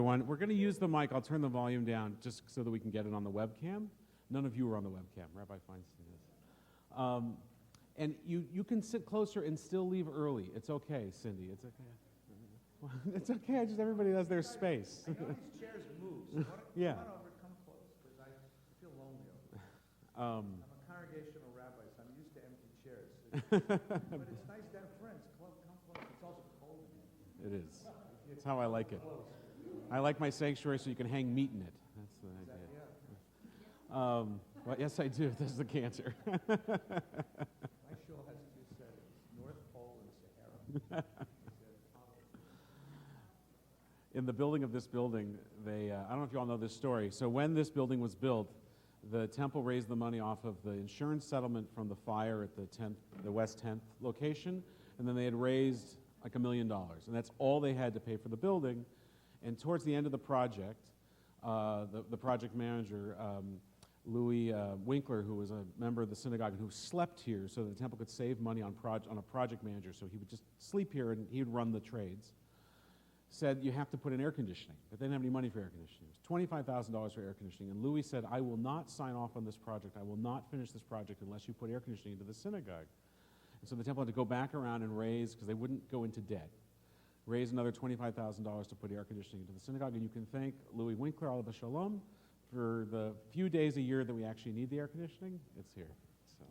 Everyone, we're going to use the mic. I'll turn the volume down just so that we can get it on the webcam. None of you are on the webcam. Rabbi Feinstein is. And you can sit closer and still leave early. It's okay, Cindy. It's okay. It's okay. Just everybody has their space. I know these chairs move. So yeah. Come on over, come close, because I feel lonely over there. I'm a congregational rabbi, so I'm used to empty chairs. But it's nice to have friends. Come close. It's also cold in here. It is. That's how I like it. I like my sanctuary so you can hang meat in it. That's the idea. Well, yes, I do. This is the cancer. My shul has two settings, North Pole and Sahara. In the building of this building, they, I don't know if you all know this story. So when this building was built, the temple raised the money off of the insurance settlement from the fire at the West 10th location, and then they had raised like $1 million. And that's all they had to pay for the building. And towards the end of the project, the project manager, Louis Winkler, who was a member of the synagogue and who slept here so that the temple could save money on a project manager, so he would just sleep here and he would run the trades, said you have to put in air conditioning. But they didn't have any money for air conditioning. It was $25,000 for air conditioning. And Louis said, I will not sign off on this project. I will not finish this project unless you put air conditioning into the synagogue. And so the temple had to go back around and raise, because they wouldn't go into debt, raise another $25,000 to put air conditioning into the synagogue. And you can thank Louis Winkler, all of the Shalom, for the few days a year that we actually need the air conditioning. It's here. So,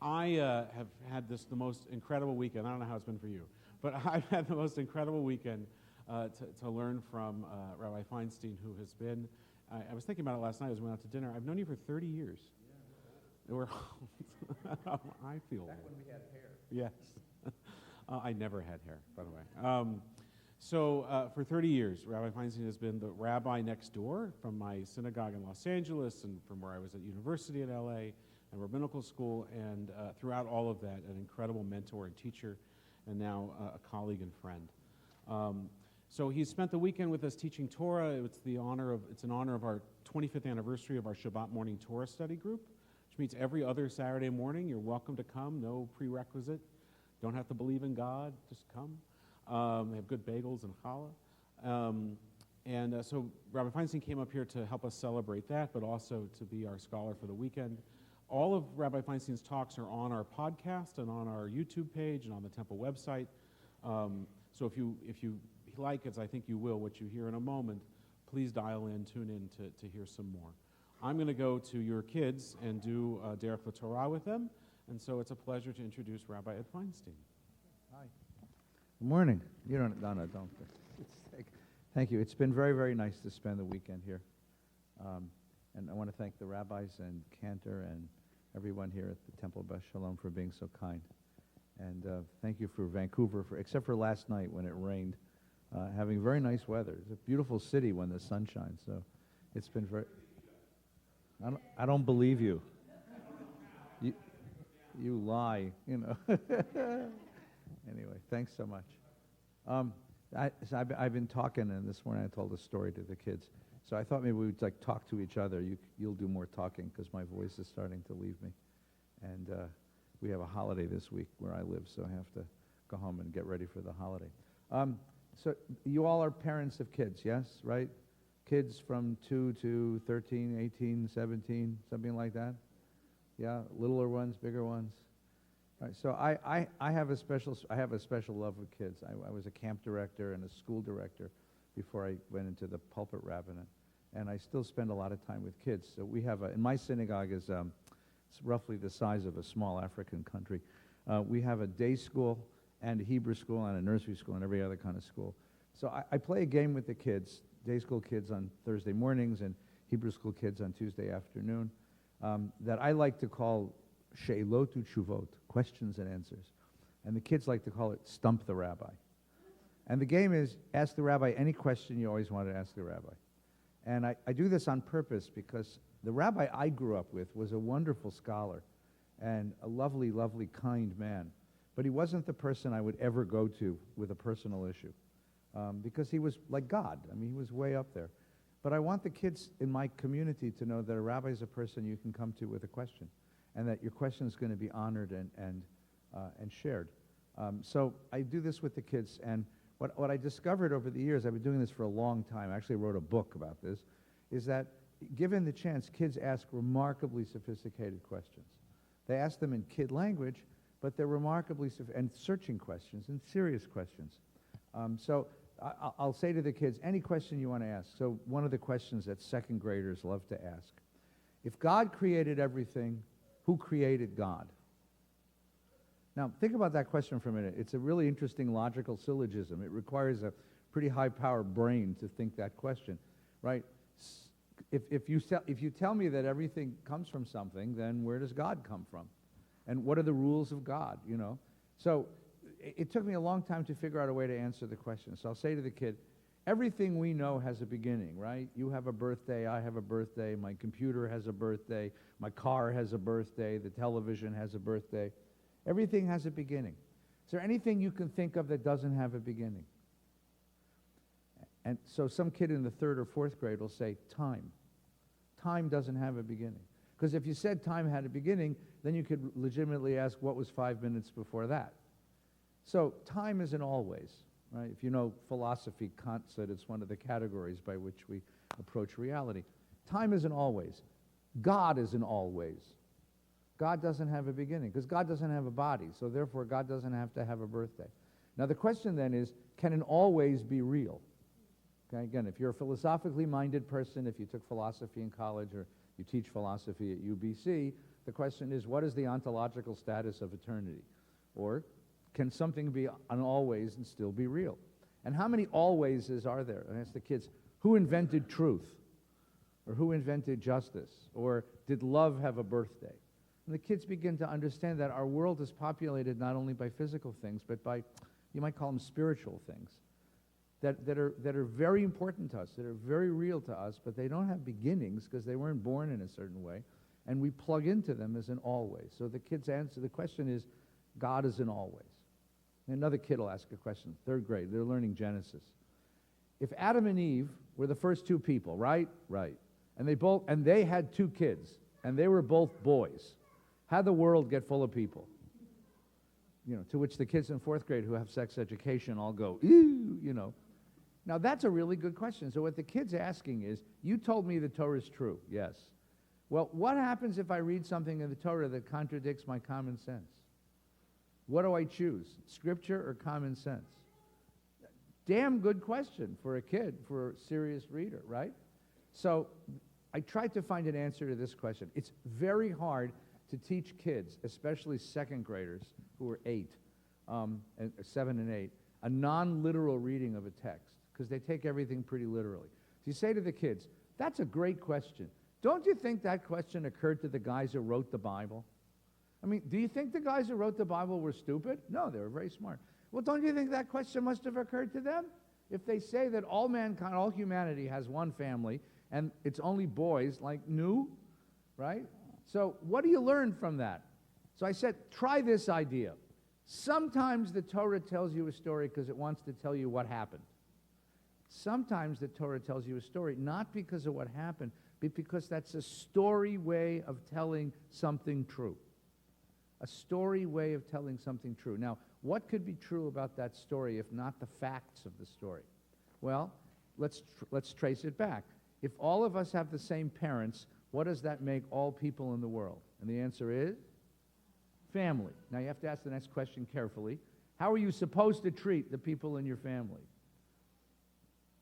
I have had the most incredible weekend. I don't know how it's been for you, but I've had the most incredible weekend to learn from Rabbi Feinstein, who has been, I was thinking about it last night as we went out to dinner. I've known you for 30 years. Yeah, we're old. I feel old. Back when we had hair. Yes. I never had hair, by the way. So for 30 years, Rabbi Feinstein has been the rabbi next door from my synagogue in Los Angeles and from where I was at university in LA and rabbinical school, and throughout all of that, an incredible mentor and teacher, and now a colleague and friend. So he's spent the weekend with us teaching Torah. It's in honor of our 25th anniversary of our Shabbat morning Torah study group, which meets every other Saturday morning. You're welcome to come, no prerequisite. Don't have to believe in God, just come. They have good bagels and challah. So Rabbi Feinstein came up here to help us celebrate that, but also to be our scholar for the weekend. All of Rabbi Feinstein's talks are on our podcast and on our YouTube page and on the temple website. So if you like, as I think you will, what you hear in a moment, please dial in, tune in to hear some more. I'm going to go to your kids and do Derech Torah with them, and so it's a pleasure to introduce Rabbi Ed Feinstein. Hi. Good morning. You don't. Thank you. It's been very, very nice to spend the weekend here. And I want to thank the rabbis and Cantor and everyone here at the Temple of Beth Shalom for being so kind. And thank you for Vancouver, except for last night when it rained, having very nice weather. It's a beautiful city when the sun shines. So it's been very... I don't believe you. You lie, you know. Anyway, thanks so much. I've been talking, and this morning I told a story to the kids. So I thought maybe we would talk to each other. You'll do more talking because my voice is starting to leave me. And we have a holiday this week where I live, so I have to go home and get ready for the holiday. So you all are parents of kids, yes, right? Kids from 2 to 13, 18, 17, something like that? Yeah, littler ones, bigger ones. All right, so I have a special love with kids. I was a camp director and a school director before I went into the pulpit rabbinate, and I still spend a lot of time with kids. So we have in my synagogue is it's roughly the size of a small African country. We have a day school and a Hebrew school and a nursery school and every other kind of school. So I play a game with the kids, day school kids on Thursday mornings and Hebrew school kids on Tuesday afternoon, that I like to call She'elot u'tshuvot, questions and answers. And the kids like to call it Stump the Rabbi. And the game is ask the rabbi any question you always wanted to ask the rabbi. And I do this on purpose because the rabbi I grew up with was a wonderful scholar and a lovely, lovely, kind man. But he wasn't the person I would ever go to with a personal issue because he was like God. I mean, he was way up there. But I want the kids in my community to know that a rabbi is a person you can come to with a question and that your question is going to be honored and shared. So I do this with the kids, and What I discovered over the years, I've been doing this for a long time, I actually wrote a book about this, is that given the chance, kids ask remarkably sophisticated questions. They ask them in kid language, but they're remarkably, and searching questions and serious questions. So I'll say to the kids, any question you want to ask. So one of the questions that second graders love to ask, if God created everything, who created God? Now, think about that question for a minute. It's a really interesting logical syllogism. It requires a pretty high-powered brain to think that question, right? If you tell me that everything comes from something, then where does God come from? And what are the rules of God, you know? So it took me a long time to figure out a way to answer the question. So I'll say to the kid, everything we know has a beginning, right? You have a birthday, I have a birthday, my computer has a birthday, my car has a birthday, the television has a birthday. Everything has a beginning. Is there anything you can think of that doesn't have a beginning? And so some kid in the 3rd or 4th grade will say, time. Time doesn't have a beginning. Because if you said time had a beginning, then you could legitimately ask what was 5 minutes before that. So time isn't always, right? If you know philosophy, Kant said it's one of the categories by which we approach reality. Time isn't always. God isn't always. God doesn't have a beginning, because God doesn't have a body, so therefore God doesn't have to have a birthday. Now the question then is, can an always be real? Okay, again, if you're a philosophically minded person, if you took philosophy in college or you teach philosophy at UBC, the question is, what is the ontological status of eternity? Or can something be an always and still be real? And how many alwayses are there? And ask the kids, who invented truth? Or who invented justice? Or did love have a birthday? And the kids begin to understand that our world is populated not only by physical things, but by, you might call them spiritual things, that are very important to us, that are very real to us, but they don't have beginnings because they weren't born in a certain way, and we plug into them as an always. So the kids answer, the question is, God is an always. And another kid will ask a question, 3rd grade, they're learning Genesis. If Adam and Eve were the first 2 people, right? Right. And they had 2 kids, and they were both boys, how'd the world get full of people? You know, to which the kids in 4th grade who have sex education all go, ew, you know. Now, that's a really good question. So what the kid's asking is, you told me the Torah is true. Yes. Well, what happens if I read something in the Torah that contradicts my common sense? What do I choose, Scripture or common sense? Damn good question for a kid, for a serious reader, right? So I tried to find an answer to this question. It's very hard to teach kids, especially 2nd graders who are 8, and 7 and 8, a non-literal reading of a text, because they take everything pretty literally. So you say to the kids, that's a great question. Don't you think that question occurred to the guys who wrote the Bible? I mean, do you think the guys who wrote the Bible were stupid? No, they were very smart. Well, don't you think that question must have occurred to them? If they say that all mankind, all humanity has one family, and it's only boys, like new, right? So what do you learn from that? So I said, try this idea. Sometimes the Torah tells you a story because it wants to tell you what happened. Sometimes the Torah tells you a story not because of what happened, but because that's a story way of telling something true. A story way of telling something true. Now, what could be true about that story if not the facts of the story? Well, let's trace it back. If all of us have the same parents, what does that make all people in the world? And the answer is family. Now, you have to ask the next question carefully. How are you supposed to treat the people in your family?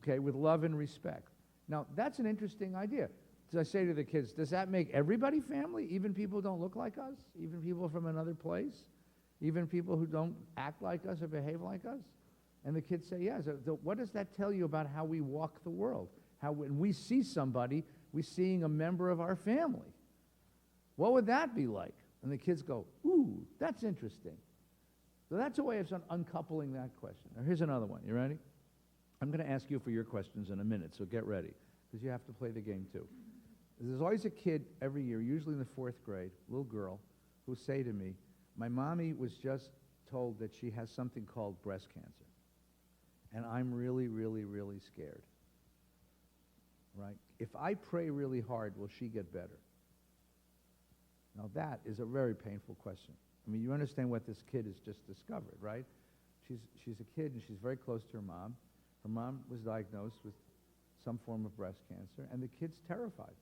Okay, with love and respect. Now, that's an interesting idea. So I say to the kids, does that make everybody family? Even people who don't look like us? Even people from another place? Even people who don't act like us or behave like us? And the kids say, yes. So what does that tell you about how we walk the world? How when we see somebody, we're seeing a member of our family. What would that be like? And the kids go, ooh, that's interesting. So that's a way of uncoupling that question. Now, here's another one. You ready? I'm going to ask you for your questions in a minute, so get ready, because you have to play the game too. There's always a kid every year, usually in the 4th grade, little girl, who say to me, my mommy was just told that she has something called breast cancer, and I'm really, really, really scared. Right? If I pray really hard, will she get better? Now that is a very painful question. I mean, you understand what this kid has just discovered, right? she's a kid, and she's very close to her mom. Her mom was diagnosed with some form of breast cancer, and the kid's terrified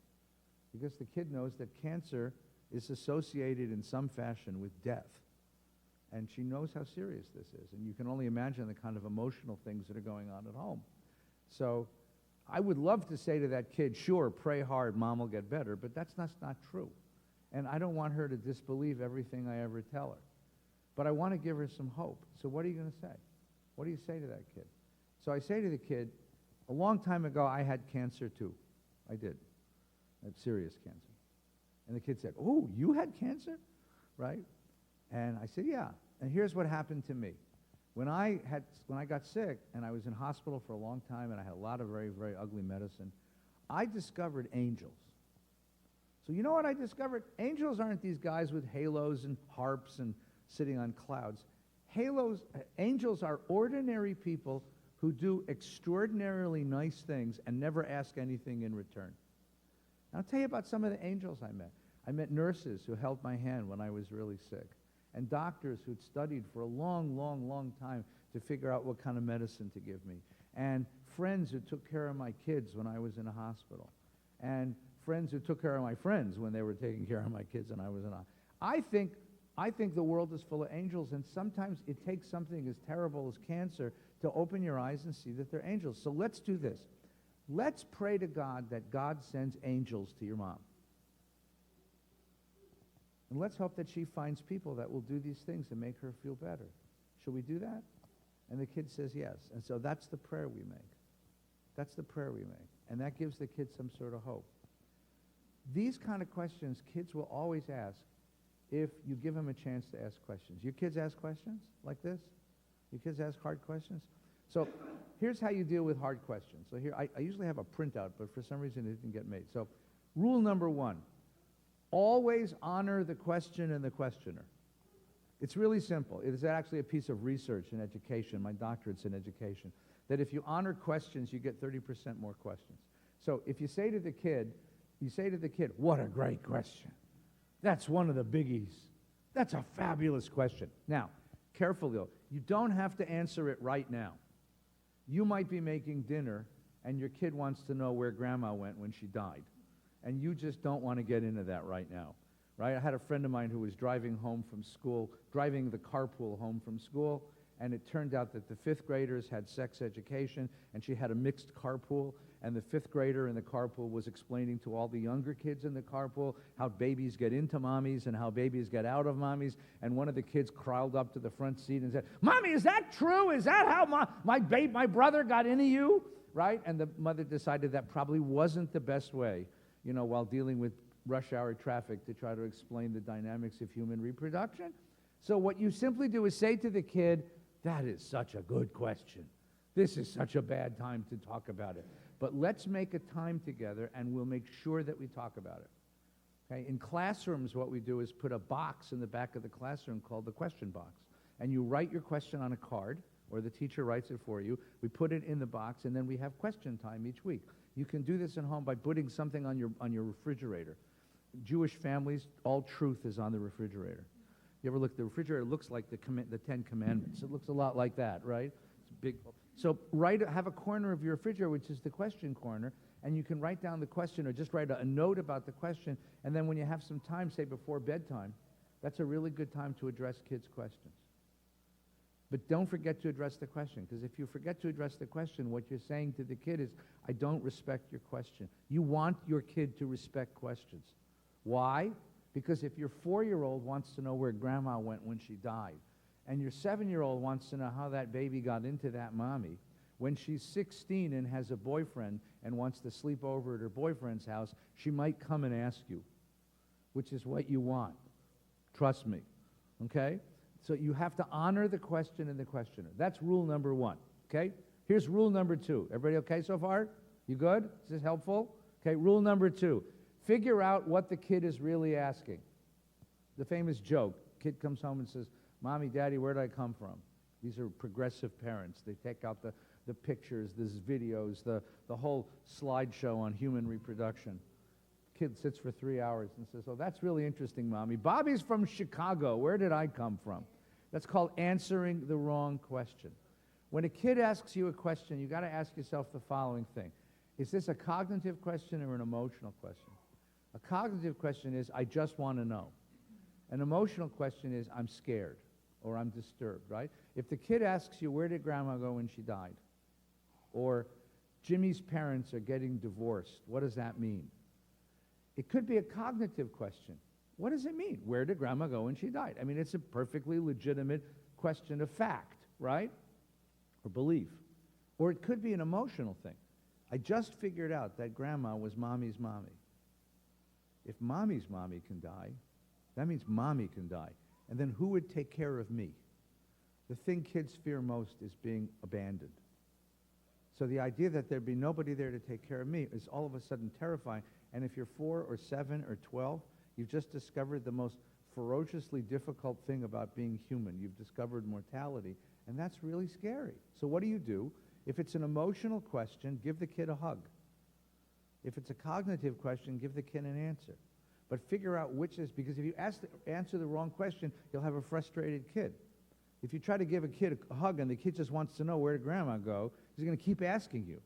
because the kid knows that cancer is associated in some fashion with death. And she knows how serious this is, and you can only imagine the kind of emotional things that are going on at home. So I would love to say to that kid, sure, pray hard, mom will get better, but that's not true. And I don't want her to disbelieve everything I ever tell her. But I want to give her some hope. So what are you going to say? What do you say to that kid? So I say to the kid, a long time ago, I had cancer too. I did. I had serious cancer. And the kid said, oh, you had cancer? Right? And I said, yeah. And here's what happened to me. When I got sick, and I was in hospital for a long time, and I had a lot of very, very ugly medicine, I discovered angels. So you know what I discovered? Angels aren't these guys with halos and harps and sitting on clouds. Angels are ordinary people who do extraordinarily nice things and never ask anything in return. And I'll tell you about some of the angels I met. I met nurses who held my hand when I was really sick, and doctors who'd studied for a long, long, long time to figure out what kind of medicine to give me, and friends who took care of my kids when I was in a hospital, and friends who took care of my friends when they were taking care of my kids and I was in a... I think the world is full of angels, and sometimes it takes something as terrible as cancer to open your eyes and see that they're angels. So let's do this. Let's pray to God that God sends angels to your mom. And let's hope that she finds people that will do these things and make her feel better. Should we do that? And the kid says yes. And so that's the prayer we make. That's the prayer we make. And that gives the kid some sort of hope. These kind of questions kids will always ask if you give them a chance to ask questions. Your kids ask questions like this? Your kids ask hard questions? So here's how you deal with hard questions. So here, I usually have a printout, but for some reason it didn't get made. So rule number 1, always honor the question and the questioner. It's really simple. It is actually a piece of research in education. My doctorate's in education. That if you honor questions, you get 30% more questions. So if you say to the kid, what a great question. That's one of the biggies. That's a fabulous question. Now, careful though, you don't have to answer it right now. You might be making dinner, and your kid wants to know where grandma went when she died. And you just don't want to get into that right now. Right? I had a friend of mine who was driving the carpool home from school, and it turned out that the 5th graders had sex education, and she had a mixed carpool, and the 5th grader in the carpool was explaining to all the younger kids in the carpool how babies get into mommies and how babies get out of mommies, and one of the kids crawled up to the front seat and said, Mommy, is that true? Is that how my brother got into you? Right? And the mother decided that probably wasn't the best way, while dealing with rush hour traffic, to try to explain the dynamics of human reproduction. So what you simply do is say to the kid, that is such a good question. This is such a bad time to talk about it. But let's make a time together, and we'll make sure that we talk about it. Okay? In classrooms, what we do is put a box in the back of the classroom called the question box. And you write your question on a card, or the teacher writes it for you. We put it in the box, and then we have question time each week. You can do this at home by putting something on your refrigerator. Jewish families, all truth is on the refrigerator. You ever look, the refrigerator looks like the 10 Commandments. It looks a lot like that, right? It's big. So have a corner of your refrigerator, which is the question corner, and you can write down the question or just write a note about the question, and then when you have some time, say before bedtime, that's a really good time to address kids' questions. But don't forget to address the question, because if you forget to address the question, what you're saying to the kid is, I don't respect your question. You want your kid to respect questions. Why? Because if your 4-year-old wants to know where grandma went when she died, and your 7-year-old wants to know how that baby got into that mommy, when she's 16 and has a boyfriend and wants to sleep over at her boyfriend's house, she might come and ask you, which is what you want. Trust me. Okay? So you have to honor the question and the questioner. That's rule number 1. Okay? Here's rule number 2. Everybody okay so far? You good? Is this helpful? Okay, rule number 2. Figure out what the kid is really asking. The famous joke. Kid comes home and says, Mommy, Daddy, where did I come from? These are progressive parents. They take out the pictures, the videos, the whole slideshow on human reproduction. Kid sits for 3 hours and says, oh, that's really interesting, Mommy. Bobby's from Chicago. Where did I come from? That's called answering the wrong question. When a kid asks you a question, you got to ask yourself the following thing. Is this a cognitive question or an emotional question? A cognitive question is, I just want to know. An emotional question is, I'm scared or I'm disturbed, right? If the kid asks you, where did grandma go when she died? Or Jimmy's parents are getting divorced, what does that mean? It could be a cognitive question. What does it mean? Where did grandma go when she died? I mean, it's a perfectly legitimate question of fact, right? Or belief. Or it could be an emotional thing. I just figured out that grandma was mommy's mommy. If mommy's mommy can die, that means mommy can die. And then who would take care of me? The thing kids fear most is being abandoned. So the idea that there'd be nobody there to take care of me is all of a sudden terrifying. And if you're 4 or 7 or 12, you've just discovered the most ferociously difficult thing about being human. You've discovered mortality, and that's really scary. So what do? If it's an emotional question, give the kid a hug. If it's a cognitive question, give the kid an answer. But figure out which is, because if you answer the wrong question, you'll have a frustrated kid. If you try to give a kid a hug and the kid just wants to know where did grandma go, he's going to keep asking you.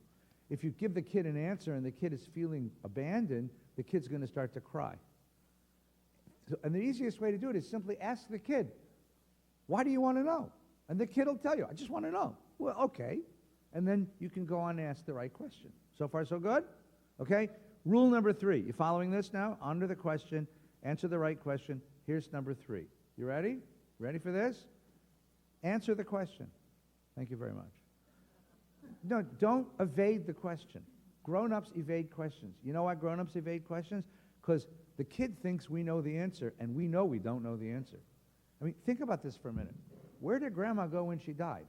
If you give the kid an answer and the kid is feeling abandoned, the kid's going to start to cry. And the easiest way to do it is simply ask the kid, why do you want to know? And the kid will tell you, I just want to know. Well, okay. And then you can go on and ask the right question. So far, so good? Okay? Rule number 3. You following this now? Under the question, answer the right question. Here's number 3. You ready? Ready for this? Answer the question. Thank you very much. No, don't evade the question. Grown-ups evade questions. You know why grown-ups evade questions? Because the kid thinks we know the answer, and we know we don't know the answer. I mean, think about this for a minute. Where did grandma go when she died?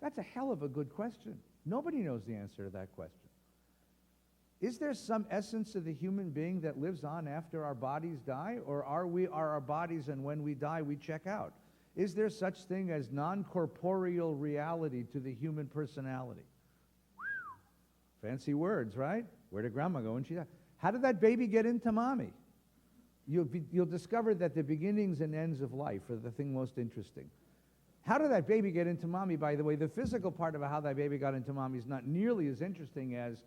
That's a hell of a good question. Nobody knows the answer to that question. Is there some essence of the human being that lives on after our bodies die, or are our bodies, and when we die, we check out? Is there such thing as non-corporeal reality to the human personality? Fancy words, right? Where did grandma go when she died? How did that baby get into mommy? You'll discover that the beginnings and ends of life are the thing most interesting. How did that baby get into mommy? By the way, the physical part of how that baby got into mommy is not nearly as interesting as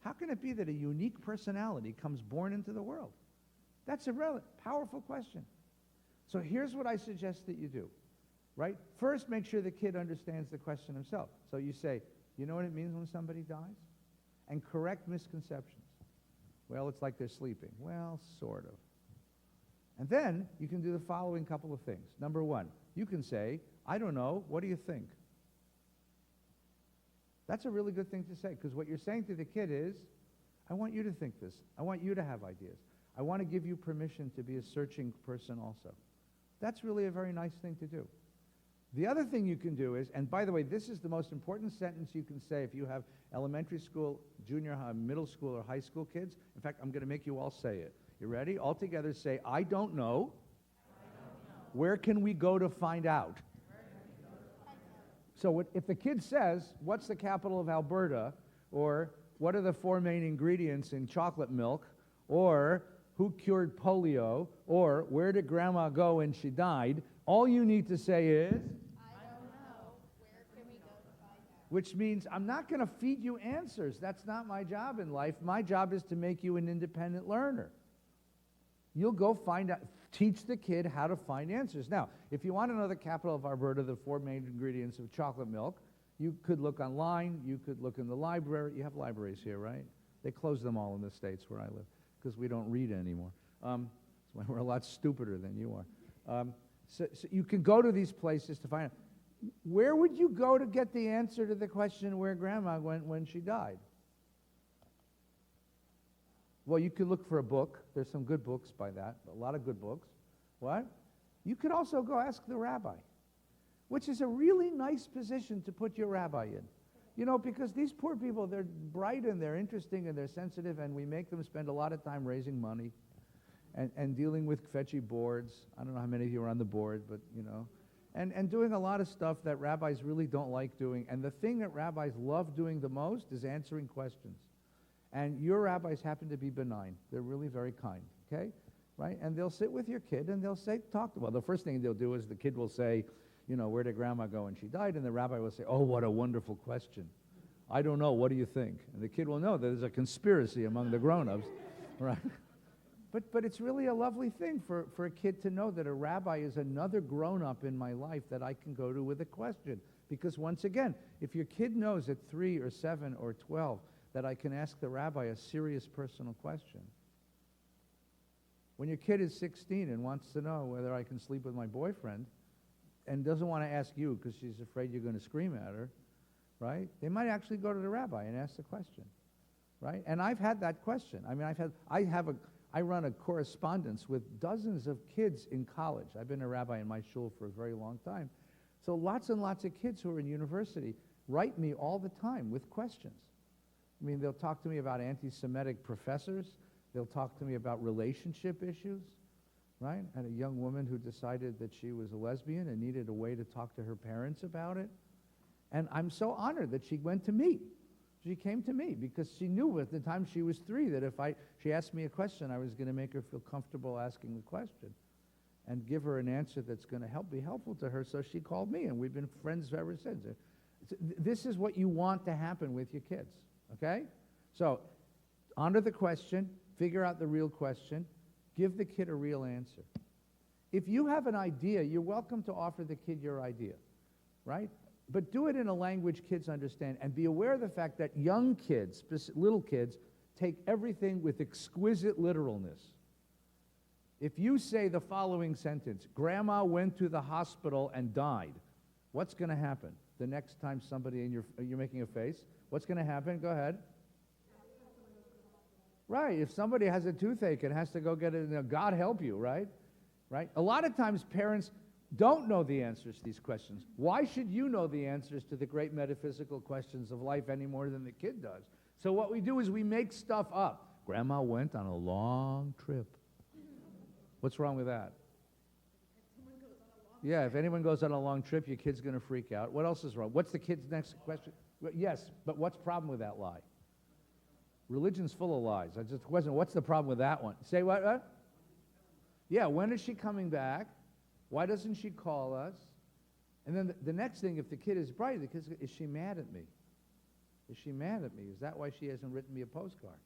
how can it be that a unique personality comes born into the world? That's a really powerful question. So here's what I suggest that you do, right? First, make sure the kid understands the question himself. So you say, you know what it means when somebody dies? And correct misconceptions. Well, it's like they're sleeping. Well, sort of. And then you can do the following couple of things. Number 1, you can say, I don't know, what do you think? That's a really good thing to say, because what you're saying to the kid is, I want you to think this. I want you to have ideas. I want to give you permission to be a searching person also. That's really a very nice thing to do. The other thing you can do is, and by the way, this is the most important sentence you can say if you have elementary school, junior high, middle school, or high school kids. In fact, I'm going to make you all say it. You ready? All together say, I don't know. Where can we go to find out? So if the kid says, what's the capital of Alberta? Or what are the 4 main ingredients in chocolate milk? Or who cured polio? Or where did grandma go when she died? All you need to say is, I don't know. Where can we go to find out? Which means I'm not going to feed you answers. That's not my job in life. My job is to make you an independent learner. You'll go find out, teach the kid how to find answers. Now, if you want to know the capital of Alberta, the 4 main ingredients of chocolate milk, you could look online, you could look in the library. You have libraries here, right? They close them all in the States where I live, because we don't read anymore. That's why we're a lot stupider than you are. So you can go to these places to find out. Where would you go to get the answer to the question where grandma went when she died? Well, you could look for a book. There's some good books by that, a lot of good books. What? You could also go ask the rabbi, which is a really nice position to put your rabbi in. You know, because these poor people, they're bright and they're interesting and they're sensitive, and we make them spend a lot of time raising money and dealing with fetchy boards. I don't know how many of you are on the board, but, you know, and doing a lot of stuff that rabbis really don't like doing. And the thing that rabbis love doing the most is answering questions. And your rabbis happen to be benign. They're really very kind, okay? Right? And they'll sit with your kid and they'll say, well, the first thing they'll do is the kid will say, where did grandma go when she died? And the rabbi will say, oh, what a wonderful question. I don't know, what do you think? And the kid will know that there's a conspiracy among the grown-ups, right? But it's really a lovely thing for a kid to know that a rabbi is another grown-up in my life that I can go to with a question. Because once again, if your kid knows at 3 or 7 or 12 that I can ask the rabbi a serious personal question, when your kid is 16 and wants to know whether I can sleep with my boyfriend and doesn't want to ask you because she's afraid you're going to scream at her, right? They might actually go to the rabbi and ask the question, right? And I've had that question. I mean, I run a correspondence with dozens of kids in college. I've been a rabbi in my shul for a very long time. So lots and lots of kids who are in university write me all the time with questions. I mean, they'll talk to me about anti-Semitic professors. They'll talk to me about relationship issues, right? I had a young woman who decided that she was a lesbian and needed a way to talk to her parents about it. And I'm so honored that she went to me. She came to me because she knew at the time she was 3 that if she asked me a question, I was going to make her feel comfortable asking the question and give her an answer that's going to be helpful to her. So she called me, and we've been friends ever since. This is what you want to happen with your kids, okay? So honor the question, figure out the real question, give the kid a real answer. If you have an idea, you're welcome to offer the kid your idea, right? But do it in a language kids understand, and be aware of the fact that young kids, little kids, take everything with exquisite literalness. If you say the following sentence, Grandma went to the hospital and died, what's going to happen? The next time somebody you're making a face, what's going to happen? Go ahead. Right, if somebody has a toothache and has to go get it, God help you, right? Right? A lot of times parents don't know the answers to these questions. Why should you know the answers to the great metaphysical questions of life any more than the kid does? So what we do is we make stuff up. Grandma went on a long trip. What's wrong with that? Yeah, if anyone goes on a long trip, your kid's going to freak out. What else is wrong? What's the kid's next question? Yes, but what's the problem with that lie? Religion's full of lies. I just question, what's the problem with that one? Say what? Yeah, when is she coming back? Why doesn't she call us? And then the next thing, if the kid is bright, the kid is she mad at me? Is she mad at me? Is that why she hasn't written me a postcard?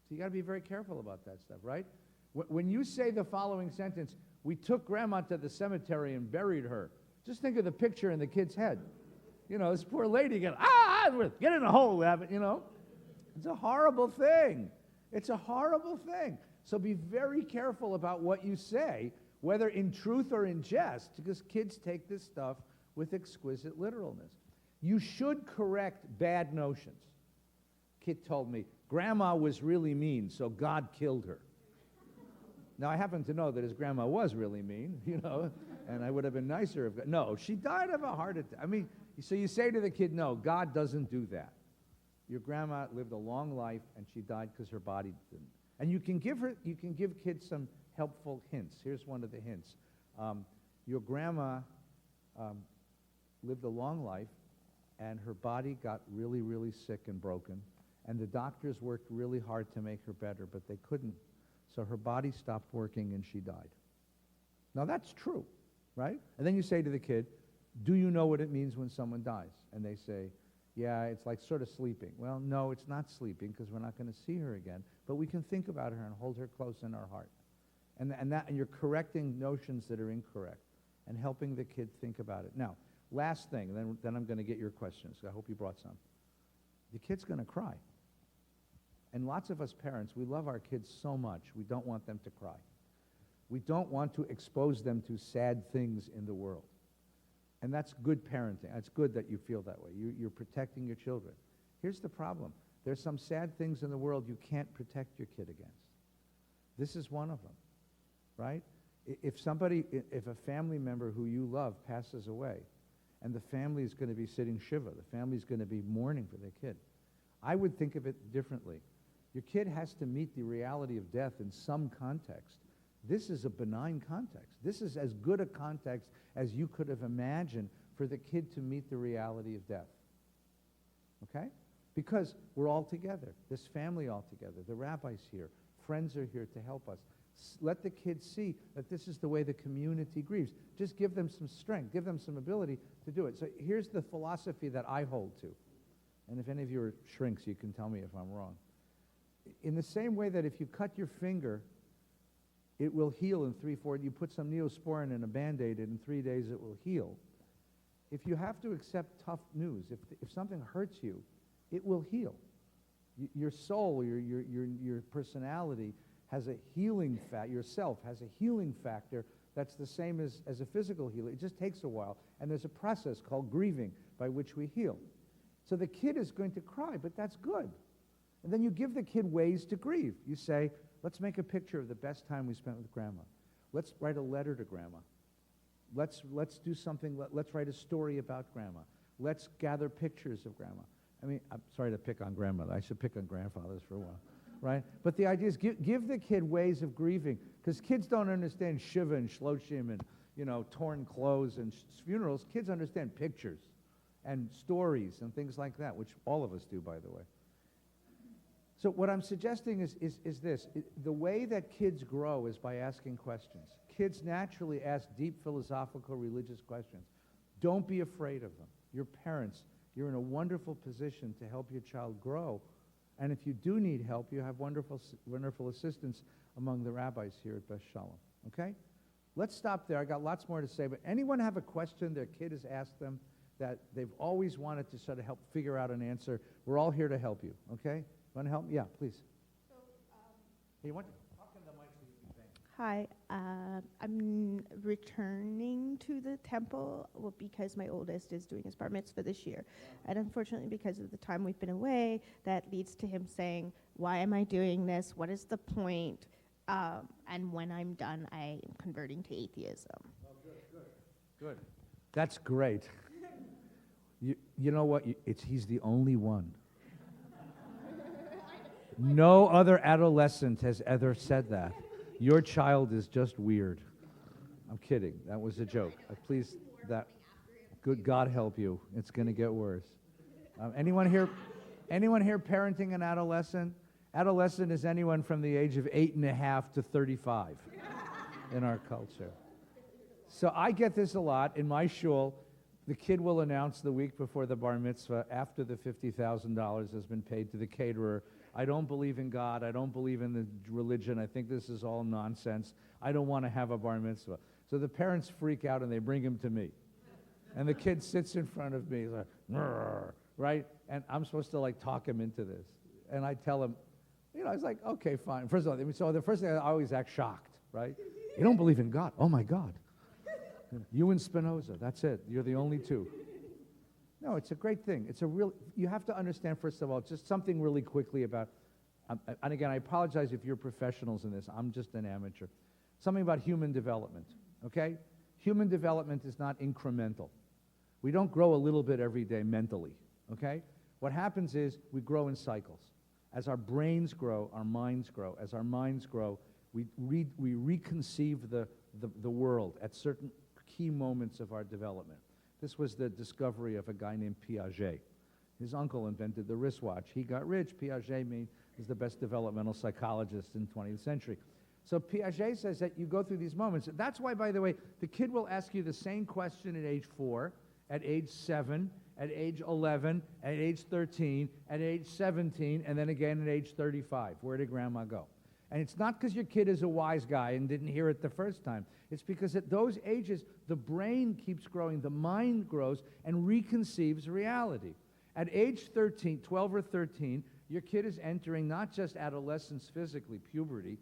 So you got to be very careful about that stuff, right? When you say the following sentence, we took Grandma to the cemetery and buried her, just think of the picture in the kid's head. This poor lady get in a hole, It's a horrible thing. It's a horrible thing. So be very careful about what you say, whether in truth or in jest, because kids take this stuff with exquisite literalness. You should correct bad notions. Kid told me, Grandma was really mean, so God killed her. Now, I happen to know that his grandma was really mean, and I would have been nicer if... No, she died of a heart attack. So you say to the kid, no, God doesn't do that. Your grandma lived a long life, and she died because her body didn't. And you can give kids some helpful hints. Here's one of the hints. Your grandma lived a long life, and her body got really, really sick and broken, and the doctors worked really hard to make her better, but they couldn't. So her body stopped working, and she died. Now, that's true, right? And then you say to the kid, do you know what it means when someone dies? And they say, yeah, it's like sort of sleeping. Well, no, it's not sleeping because we're not going to see her again, but we can think about her and hold her close in our heart. And you're correcting notions that are incorrect and helping the kid think about it. Now, last thing, then I'm going to get your questions. I hope you brought some. The kid's going to cry. And lots of us parents, we love our kids so much, we don't want them to cry. We don't want to expose them to sad things in the world. And that's good parenting. That's good that you feel that way. You're protecting your children. Here's the problem. There's some sad things in the world you can't protect your kid against. This is one of them, right? If a family member who you love passes away, and the family is going to be sitting shiva, the family is going to be mourning for their kid, I would think of it differently. Your kid has to meet the reality of death in some context. This is a benign context. This is as good a context as you could have imagined for the kid to meet the reality of death. Okay? Because we're all together. This family all together. The rabbi's here. Friends are here to help us. Let the kids see that this is the way the community grieves. Just give them some strength, give them some ability to do it. So here's the philosophy that I hold to. And if any of you are shrinks, you can tell me if I'm wrong. In the same way that if you cut your finger, it will heal in 3-4. You put some Neosporin in a Band-Aid, and in 3 days it will heal. If you have to accept tough news, if something hurts you, it will heal. Your soul, your personality has a healing factor. Yourself has a healing factor that's the same as a physical healing. It just takes a while, and there's a process called grieving by which we heal. So the kid is going to cry, but that's good. And then you give the kid ways to grieve. You say, let's make a picture of the best time we spent with Grandma. Let's write a letter to Grandma. Let's do something. Let's write a story about Grandma. Let's gather pictures of Grandma. I mean, I'm sorry to pick on grandmother. I should pick on grandfathers for a while, right? But the idea is give the kid ways of grieving, because kids don't understand shiva and shloshim and, torn clothes and funerals. Kids understand pictures and stories and things like that, which all of us do, by the way. So what I'm suggesting is this. The way that kids grow is by asking questions. Kids naturally ask deep philosophical, religious questions. Don't be afraid of them. Your parents, you're in a wonderful position to help your child grow. And if you do need help, you have wonderful assistance among the rabbis here at Beth Shalom. Okay? Let's stop there. I got lots more to say, but anyone have a question their kid has asked them that they've always wanted to sort of help figure out an answer? We're all here to help you, okay? Want to help me? Yeah, please. So, Hey, you want to talk in the mic so you can think. hi, I'm returning to the temple because my oldest is doing his bar mitzvah this year. And unfortunately, because of the time we've been away, that leads to him saying, why am I doing this? What is the point? And when I'm done, I am converting to atheism. Oh, good. That's great. You know what? He's the only one. No other adolescent has ever said that. Your child is just weird. I'm kidding. That was a joke. Please, good God help you. It's going to get worse. Anyone here parenting an adolescent? Adolescent is anyone from the age of 8.5 to 35 in our culture. So I get this a lot. In my shul, the kid will announce the week before the bar mitzvah, after the $50,000 has been paid to the caterer, I don't believe in God. I don't believe in the religion. I think this is all nonsense. I don't want to have a bar mitzvah. So the parents freak out and they bring him to me. And the kid sits in front of me, like, right? And I'm supposed to talk him into this. And I tell him, I was like, okay, fine. First of all, so the first thing I always act shocked, right? You don't believe in God? Oh my God. You and Spinoza, that's it. You're the only two. No, it's a great thing. You have to understand, first of all, just something really quickly about, and again, I apologize if you're professionals in this. I'm just an amateur. Something about human development, okay? Human development is not incremental. We don't grow a little bit every day mentally, okay? What happens is we grow in cycles. As our brains grow, our minds grow. As our minds grow, we reconceive the world at certain key moments of our development. This was the discovery of a guy named Piaget. His uncle invented the wristwatch. He got rich. Piaget is the best developmental psychologist in the 20th century. So Piaget says that you go through these moments. That's why, by the way, the kid will ask you the same question at age 4, at age 7, at age 11, at age 13, at age 17, and then again at age 35. Where did Grandma go? And it's not because your kid is a wise guy and didn't hear it the first time. It's because at those ages, the brain keeps growing, the mind grows, and reconceives reality. At age 13, 12 or 13, your kid is entering not just adolescence physically, puberty,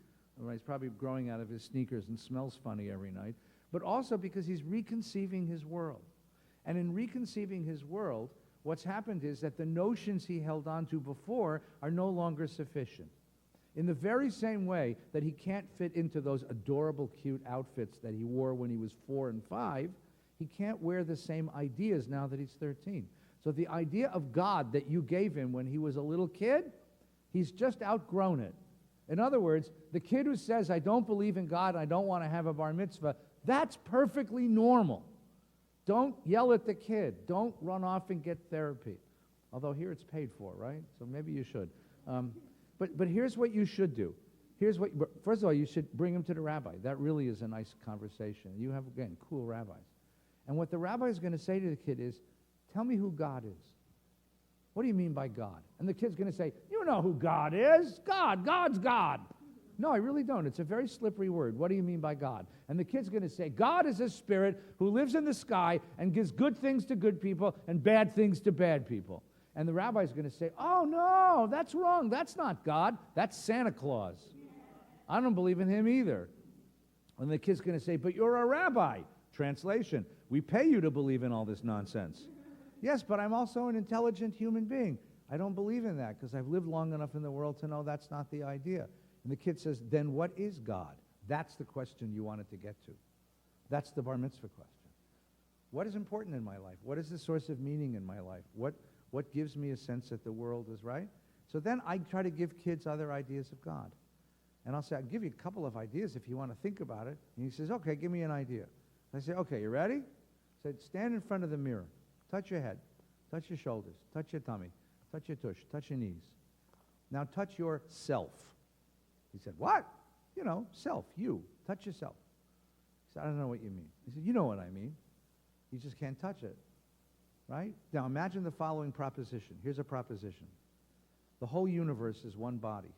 he's probably growing out of his sneakers and smells funny every night, but also because he's reconceiving his world. And in reconceiving his world, what's happened is that the notions he held on to before are no longer sufficient. In the very same way that he can't fit into those adorable, cute outfits that he wore when he was 4 and 5, he can't wear the same ideas now that he's 13. So the idea of God that you gave him when he was a little kid, he's just outgrown it. In other words, the kid who says, I don't believe in God, and I don't want to have a bar mitzvah, that's perfectly normal. Don't yell at the kid. Don't run off and get therapy. Although here it's paid for, right? So maybe you should. But here's what you should do. Here's what, first of all, you should bring him to the rabbi. That really is a nice conversation. You have, again, cool rabbis. And what the rabbi is going to say to the kid is, tell me who God is. What do you mean by God? And the kid's going to say, you know who God is. God's God. No, I really don't. It's a very slippery word. What do you mean by God? And the kid's going to say, God is a spirit who lives in the sky and gives good things to good people and bad things to bad people. And the rabbi's going to say, oh, no, that's wrong. That's not God. That's Santa Claus. I don't believe in him either. And the kid's going to say, but you're a rabbi. Translation, we pay you to believe in all this nonsense. Yes, but I'm also an intelligent human being. I don't believe in that because I've lived long enough in the world to know that's not the idea. And the kid says, then what is God? That's the question you wanted to get to. That's the bar mitzvah question. What is important in my life? What is the source of meaning in my life? What gives me a sense that the world is right? So then I try to give kids other ideas of God. And I'll say, I'll give you a couple of ideas if you want to think about it. And he says, okay, give me an idea. I say, okay, you ready? I said, stand in front of the mirror. Touch your head. Touch your shoulders. Touch your tummy. Touch your tush. Touch your knees. Now touch yourself. He said, what? You know, self, you. Touch yourself. He said, I don't know what you mean. He said, you know what I mean. You just can't touch it. Right? Now imagine the following proposition. Here's a proposition. The whole universe is one body.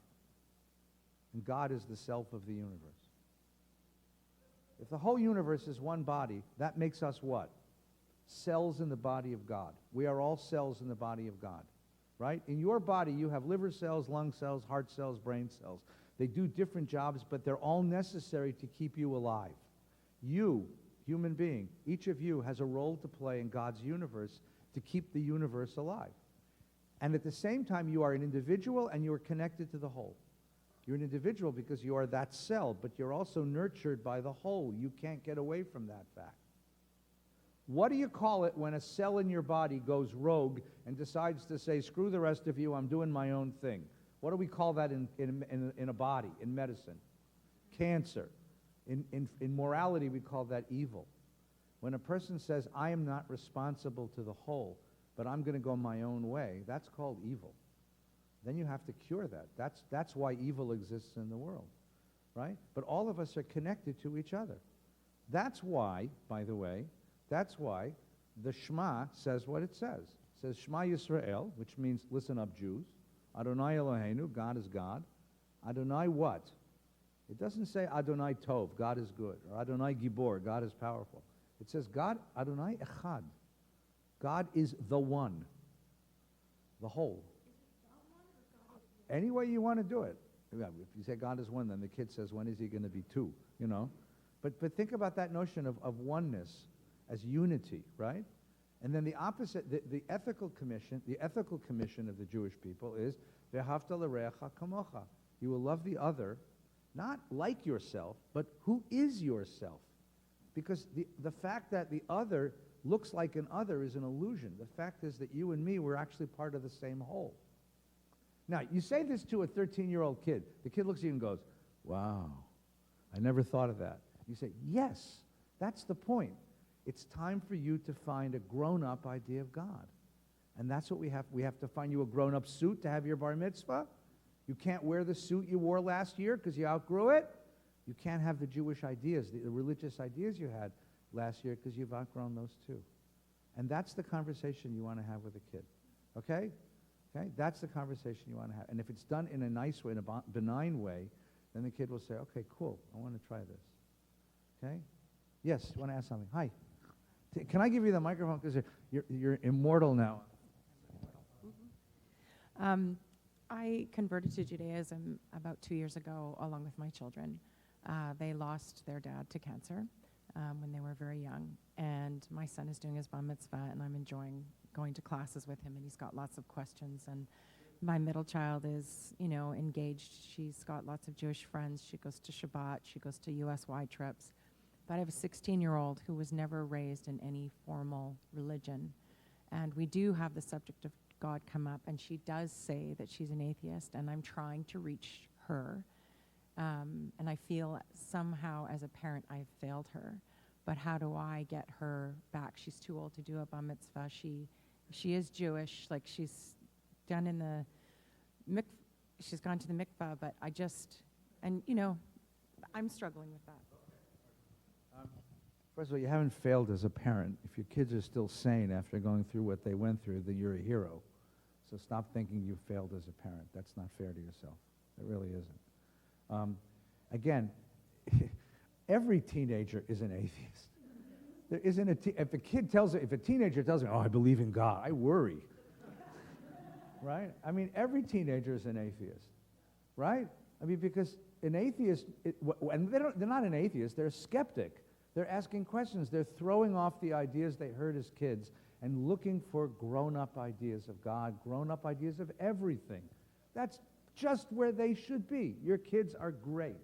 And God is the self of the universe. If the whole universe is one body, that makes us what? Cells in the body of God. We are all cells in the body of God. Right? In your body, you have liver cells, lung cells, heart cells, brain cells. They do different jobs, but they're all necessary to keep you alive. You, human being, each of you has a role to play in God's universe to keep the universe alive. And at the same time, you are an individual and you are connected to the whole. You're an individual because you are that cell, but you're also nurtured by the whole. You can't get away from that fact. What do you call it when a cell in your body goes rogue and decides to say, screw the rest of you, I'm doing my own thing? What do we call that in a body, in medicine? Cancer. In morality, we call that evil. When a person says, I am not responsible to the whole, but I'm going to go my own way, that's called evil. Then you have to cure that. That's why evil exists in the world, right? But all of us are connected to each other. That's why, by the way, that's why the Shema says what it says. It says, Shema Yisrael, which means, listen up, Jews. Adonai Eloheinu, God is God. Adonai what? It doesn't say Adonai Tov, God is good, or Adonai Gibor, God is powerful. It says God, Adonai Echad. God is the one, the whole. Any way you want to do it. If you say God is one, then the kid says, when is he going to be two? You know? But think about that notion of oneness as unity, right? And then the opposite, the ethical commission of the Jewish people is, Ve'ahavta l'reacha kamocha. You will love the other, not like yourself, but who is yourself. Because the fact that the other looks like an other is an illusion. The fact is that you and me were actually part of the same whole. Now, you say this to a 13-year-old kid. The kid looks at you and goes, wow, I never thought of that. You say, yes, that's the point. It's time for you to find a grown-up idea of God. And that's what we have. We have to find you a grown-up suit to have your bar mitzvah. You can't wear the suit you wore last year because you outgrew it. You can't have the Jewish ideas, the religious ideas you had last year because you've outgrown those too. And that's the conversation you want to have with a kid. Okay? Okay? That's the conversation you want to have. And if it's done in a nice way, in a benign way, then the kid will say, okay, cool, I want to try this. Okay? Yes, you want to ask something? Hi. Can I give you the microphone because you're immortal now? I converted to Judaism about 2 years ago along with my children. They lost their dad to cancer when they were very young. And my son is doing his bar mitzvah, and I'm enjoying going to classes with him, and he's got lots of questions. And my middle child is, engaged. She's got lots of Jewish friends. She goes to Shabbat. She goes to USY trips. But I have a 16-year-old who was never raised in any formal religion. And we do have the subject of God come up, and she does say that she's an atheist, and I'm trying to reach her. And I feel somehow as a parent I've failed her. But how do I get her back? She's too old to do a bar mitzvah. She is Jewish, like she's done in the she's gone to the mikvah, but And, I'm struggling with that. First of all, you haven't failed as a parent. If your kids are still sane after going through what they went through, then you're a hero. So stop thinking you failed as a parent. That's not fair to yourself. It really isn't. Again, every teenager is an atheist. There isn't if a teenager tells me, oh, I believe in God, I worry. Right? I mean, every teenager is an atheist. Right? I mean, because an atheist, and they're not an atheist, they're a skeptic. They're asking questions. They're throwing off the ideas they heard as kids and looking for grown-up ideas of God, grown-up ideas of everything. That's just where they should be. Your kids are great.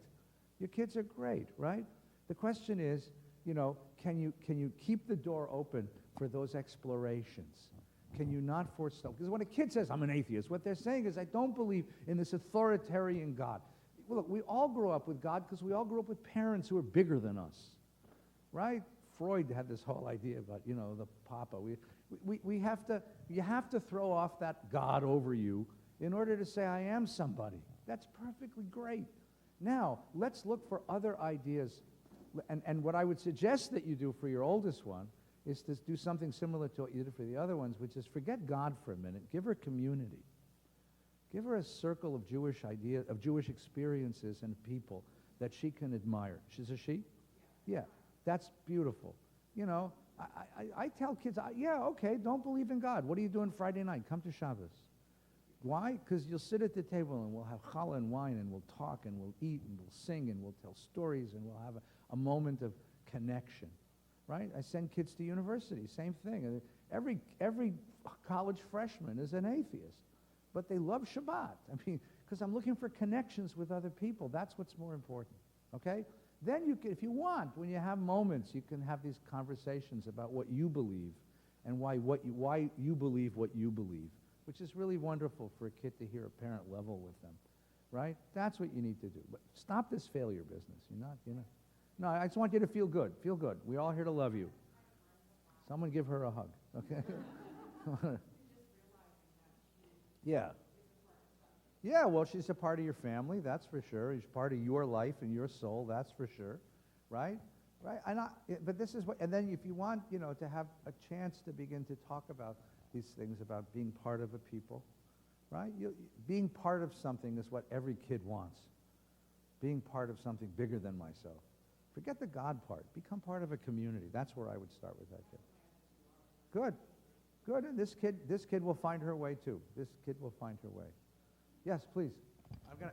Your kids are great, right? The question is, can you keep the door open for those explorations? Can you not force them? Because when a kid says, I'm an atheist, what they're saying is, I don't believe in this authoritarian God. Well, look, we all grow up with God because we all grew up with parents who are bigger than us, right? Freud had this whole idea about, the papa. You have to throw off that God over you in order to say, I am somebody. That's perfectly great. Now, let's look for other ideas. And what I would suggest that you do for your oldest one is to do something similar to what you did for the other ones, which is forget God for a minute. Give her community. Give her a circle of Jewish ideas, of Jewish experiences and people that she can admire. She's a she? Yeah. That's beautiful. I tell kids, okay, don't believe in God. What are you doing Friday night? Come to Shabbos. Why? Because you'll sit at the table and we'll have challah and wine and we'll talk and we'll eat and we'll sing and we'll tell stories and we'll have a moment of connection, right? I send kids to university, same thing. Every college freshman is an atheist, but they love Shabbat. I mean, because I'm looking for connections with other people. That's what's more important, okay? Then you can, if you want, when you have moments, you can have these conversations about what you believe and why you believe what you believe, which is really wonderful for a kid to hear a parent level with them, right? That's what you need to do. But stop this failure business. No, I just want you to feel good. Feel good. We're all here to love you. Someone give her a hug, okay? Yeah. Yeah, well, she's a part of your family, that's for sure. She's part of your life and your soul, that's for sure, right? Right. But this is what, and then if you want, to have a chance to begin to talk about these things, about being part of a people, right? Being part of something is what every kid wants. Being part of something bigger than myself. Forget the God part. Become part of a community. That's where I would start with that kid. Good. Good. And this kid will find her way too. This kid will find her way. Yes, please. Okay.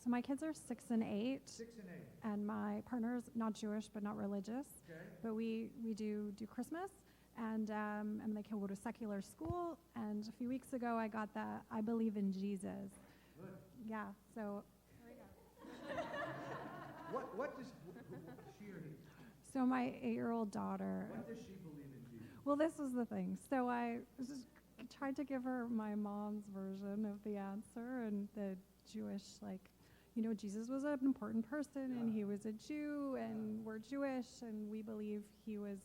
So my kids are 6 and 8. 6 and 8. And my partner's not Jewish, but not religious. Okay. But we do Christmas, and they can go to secular school. And a few weeks ago, I got that I believe in Jesus. Good. Yeah. So here we go. What does she or he? So my 8-year-old daughter. What does she believe in Jesus? Well, this was the thing. So I was just tried to give her my mom's version of the answer and the Jewish, Jesus was an important person, and he was a Jew, and we're Jewish, and we believe he was,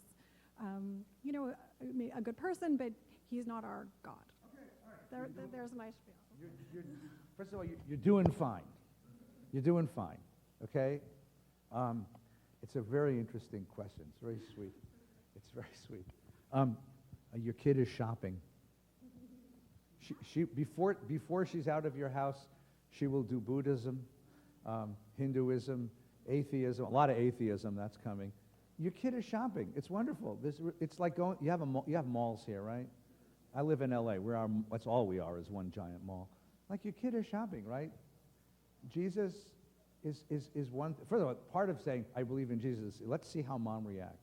a good person, but he's not our God. Okay, all right. There's my spiel. First of all, you're doing fine. You're doing fine, okay? It's a very interesting question. It's very sweet. It's very sweet. Your kid is shopping. She before she's out of your house, she will do Buddhism, Hinduism, atheism, a lot of atheism that's coming. Your kid is shopping. It's wonderful. It's like going, you have malls here, right? I live in LA. That's all we are is one giant mall. Like your kid is shopping, right? Jesus is one, first of all, part of saying, I believe in Jesus, let's see how mom reacts.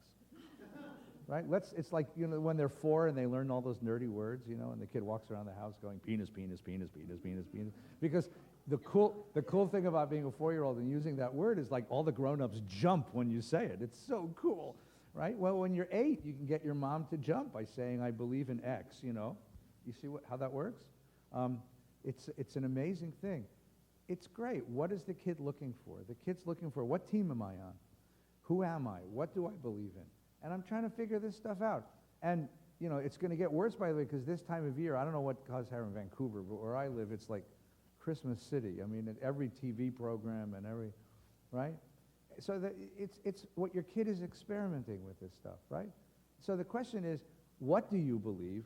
Right? It's like, when they're 4 and they learn all those nerdy words, and the kid walks around the house going, penis, penis, penis, penis, penis, penis. Because the cool thing about being a 4-year-old and using that word is like all the grown-ups jump when you say it. It's so cool, right? Well, when you're 8, you can get your mom to jump by saying, I believe in X, You see how that works? It's an amazing thing. It's great. What is the kid looking for? The kid's looking for, what team am I on? Who am I? What do I believe in? And I'm trying to figure this stuff out. And, it's going to get worse, by the way, because this time of year, I don't know what causes here in Vancouver, but where I live, it's like Christmas City. I mean, at every TV program and every, right? So that it's what your kid is experimenting with this stuff, right? So the question is, what do you believe?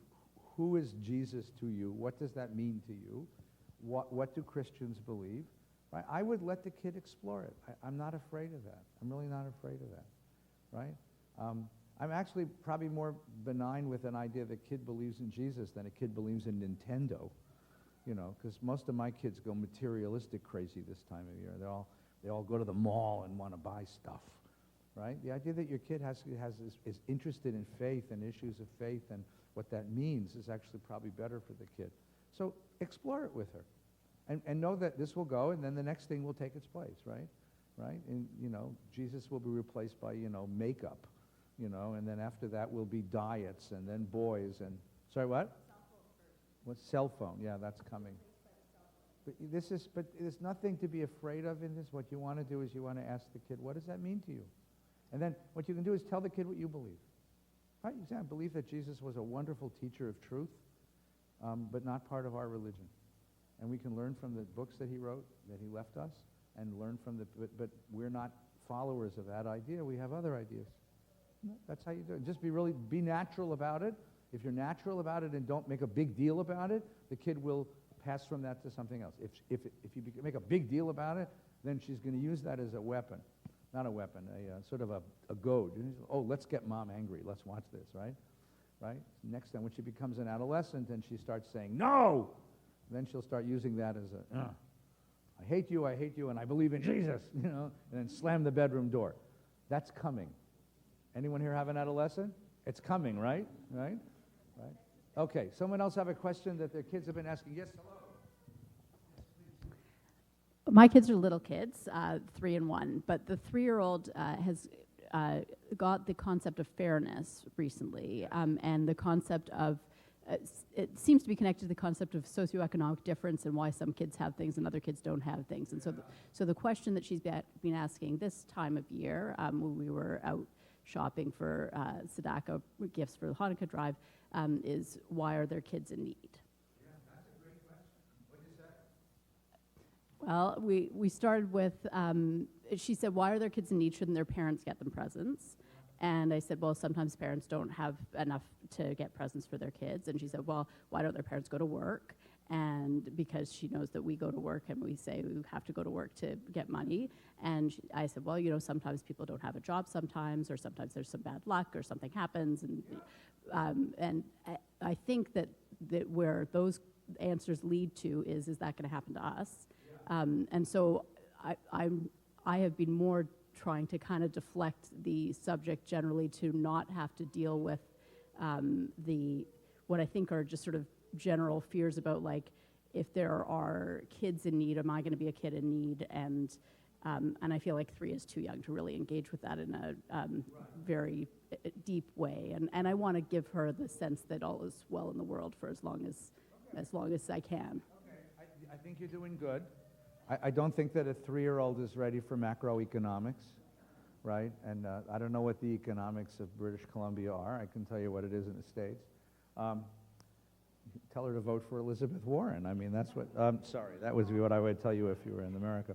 Who is Jesus to you? What does that mean to you? What do Christians believe? Right? I would let the kid explore it. I'm not afraid of that. I'm really not afraid of that, right? I'm actually probably more benign with an idea that a kid believes in Jesus than a kid believes in Nintendo, you know, because most of my kids go materialistic crazy this time of year. They all go to the mall and want to buy stuff, right? The idea that your kid is interested in faith and issues of faith and what that means is actually probably better for the kid. So explore it with her. And know that this will go, and then the next thing will take its place, right? Right? And, you know, Jesus will be replaced by, you know, makeup, you know, and then after that will be diets, and then boys, and, sorry, what? Cell phone first. What, cell phone? Yeah, that's coming. But there's nothing to be afraid of in this. What you want to do is you want to ask the kid, what does that mean to you? And then what you can do is tell the kid what you believe. Right? You say, I believe that Jesus was a wonderful teacher of truth, but not part of our religion. And we can learn from the books that he wrote, that he left us, and learn from but we're not followers of that idea. We have other ideas. That's how you do it. Just be natural about it. If you're natural about it and don't make a big deal about it, the kid will pass from that to something else. If you make a big deal about it, then she's going to use that as a weapon. Not a weapon, sort of a goad. Oh, let's get mom angry. Let's watch this, right? Right? Next time when she becomes an adolescent and she starts saying, no! Then she'll start using that as I hate you, and I believe in Jesus, you know, and then slam the bedroom door. That's coming. Anyone here have an adolescent? It's coming, right? Right? Right? Okay, someone else have a question that their kids have been asking? Yes, hello. My kids are little kids, 3 and 1, but the 3-year-old has got the concept of fairness recently, and the concept of it seems to be connected to the concept of socioeconomic difference and why some kids have things and other kids don't have things. And so the question that she's been asking this time of year, when we were out shopping for tzedakah gifts for the Hanukkah drive, is why are their kids in need? Yeah, that's a great question. What do you say? Well, we started with, she said, why are their kids in need? Shouldn't their parents get them presents? And I said, well, sometimes parents don't have enough to get presents for their kids. And she said, well, why don't their parents go to work? And because she knows that we go to work and we say we have to go to work to get money. And I said, well, you know, sometimes people don't have a job sometimes, or sometimes there's some bad luck or something happens. And I think that where those answers lead to is that going to happen to us? And so I have been more trying to kind of deflect the subject generally to not have to deal with what I think are just sort of general fears about, like, if there are kids in need, am I going to be a kid in need? And I feel like 3 is too young to really engage with that in a very deep way. And I want to give her the sense that all is well in the world for as long as I can. Okay, I think you're doing good. I don't think that a 3-year-old is ready for macroeconomics, right? And I don't know what the economics of British Columbia are. I can tell you what it is in the States. Tell her to vote for Elizabeth Warren. I mean, that's what, sorry, that would be what I would tell you if you were in America.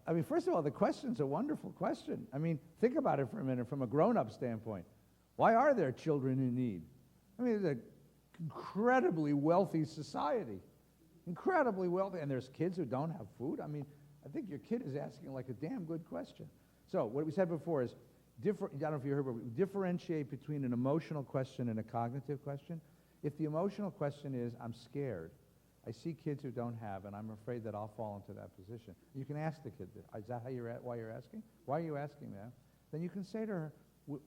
I mean, first of all, the question's a wonderful question. I mean, think about it for a minute from a grown-up standpoint. Why are there children in need? I mean, it's an incredibly wealthy society. Incredibly wealthy, and there's kids who don't have food. I mean, I think your kid is asking like a damn good question. So what we said before is, I don't know if you heard, but differentiate between an emotional question and a cognitive question. If the emotional question is, I'm scared, I see kids who don't have, and I'm afraid that I'll fall into that position. You can ask the kid, is that why you're asking? Why are you asking that? Then you can say to her,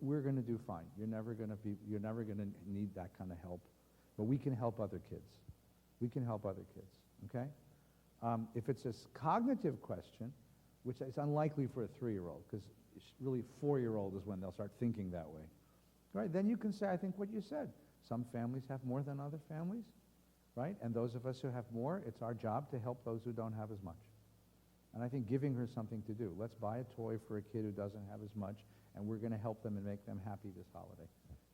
we're going to do fine. You're never going to need that kind of help, but we can help other kids. We can help other kids, okay? If it's a cognitive question, which is unlikely for a 3-year-old, because really 4-year-old is when they'll start thinking that way, right? Then you can say, I think what you said. Some families have more than other families, right? And those of us who have more, it's our job to help those who don't have as much. And I think giving her something to do. Let's buy a toy for a kid who doesn't have as much, and we're going to help them and make them happy this holiday,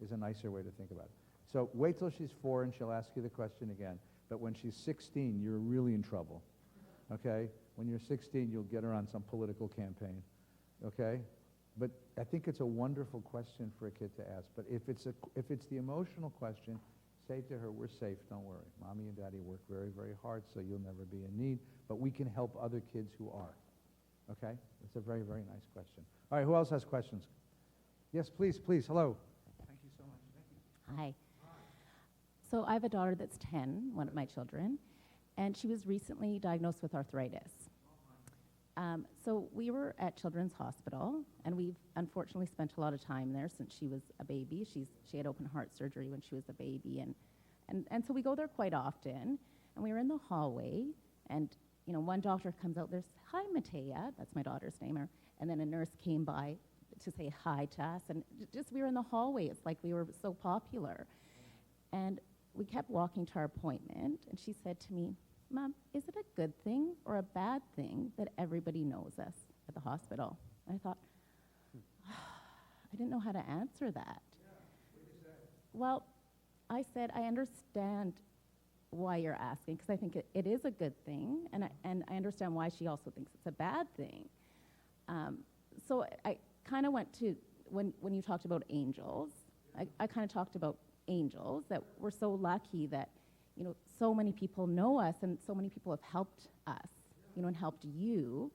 is a nicer way to think about it. So wait till she's 4 and she'll ask you the question again. But when she's 16, you're really in trouble. okay? When you're 16, you'll get her on some political campaign, okay? But I think it's a wonderful question for a kid to ask. But if it's the emotional question, say to her, we're safe, don't worry. Mommy and Daddy work very, very hard, so you'll never be in need, but we can help other kids who are, okay? It's a very, very nice question. All right, who else has questions? Yes, please, hello. Thank you so much. Hi. So I have a daughter that's 10, one of my children, and she was recently diagnosed with arthritis. So we were at Children's Hospital, and we've unfortunately spent a lot of time there since she was a baby. She had open heart surgery when she was a baby, and so we go there quite often. And we were in the hallway, and one doctor comes out. There's, hi, Matea, that's my daughter's name, and then a nurse came by to say hi to us, and just we were in the hallway. It's like we were so popular. And we kept walking to our appointment, and she said to me, Mom, is it a good thing or a bad thing that everybody knows us at the hospital? And I thought, I didn't know how to answer that. Well, I said, I understand why you're asking, because I think it is a good thing, and I understand why she also thinks it's a bad thing. So I kind of went to, when you talked about angels, I kind of talked about angels, that we're so lucky that so many people know us, and so many people have helped us, and helped you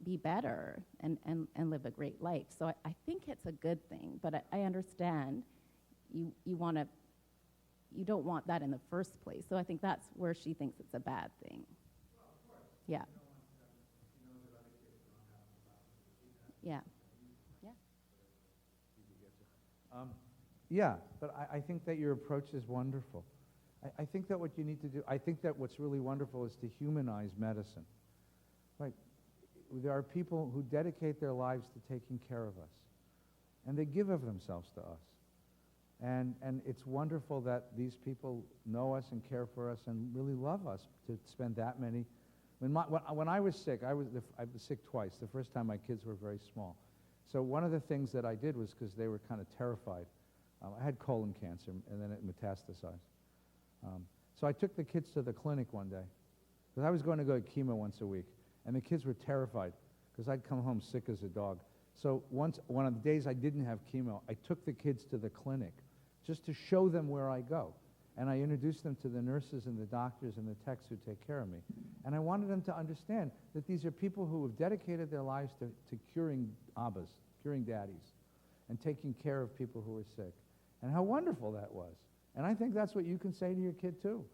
be better and live a great life. So I think it's a good thing, but I understand you don't want that in the first place. So I think that's where she thinks it's a bad thing. Well, of course. Yeah. Yeah. Yeah, but I think that your approach is wonderful. I think that what you need to do, I think that what's really wonderful is to humanize medicine. Right? There are people who dedicate their lives to taking care of us, and they give of themselves to us. And it's wonderful that these people know us and care for us and really love us to spend that many. When I was sick, I was sick twice. The first time my kids were very small. So one of the things that I did was, because they were kind of terrified, I had colon cancer, and then it metastasized. So I took the kids to the clinic one day, because I was going to go to chemo once a week, and the kids were terrified, because I'd come home sick as a dog. So one of the days I didn't have chemo, I took the kids to the clinic, just to show them where I go. And I introduced them to the nurses and the doctors and the techs who take care of me. And I wanted them to understand that these are people who have dedicated their lives to curing abbas, curing daddies, and taking care of people who are sick. And how wonderful that was. And I think that's what you can say to your kid too.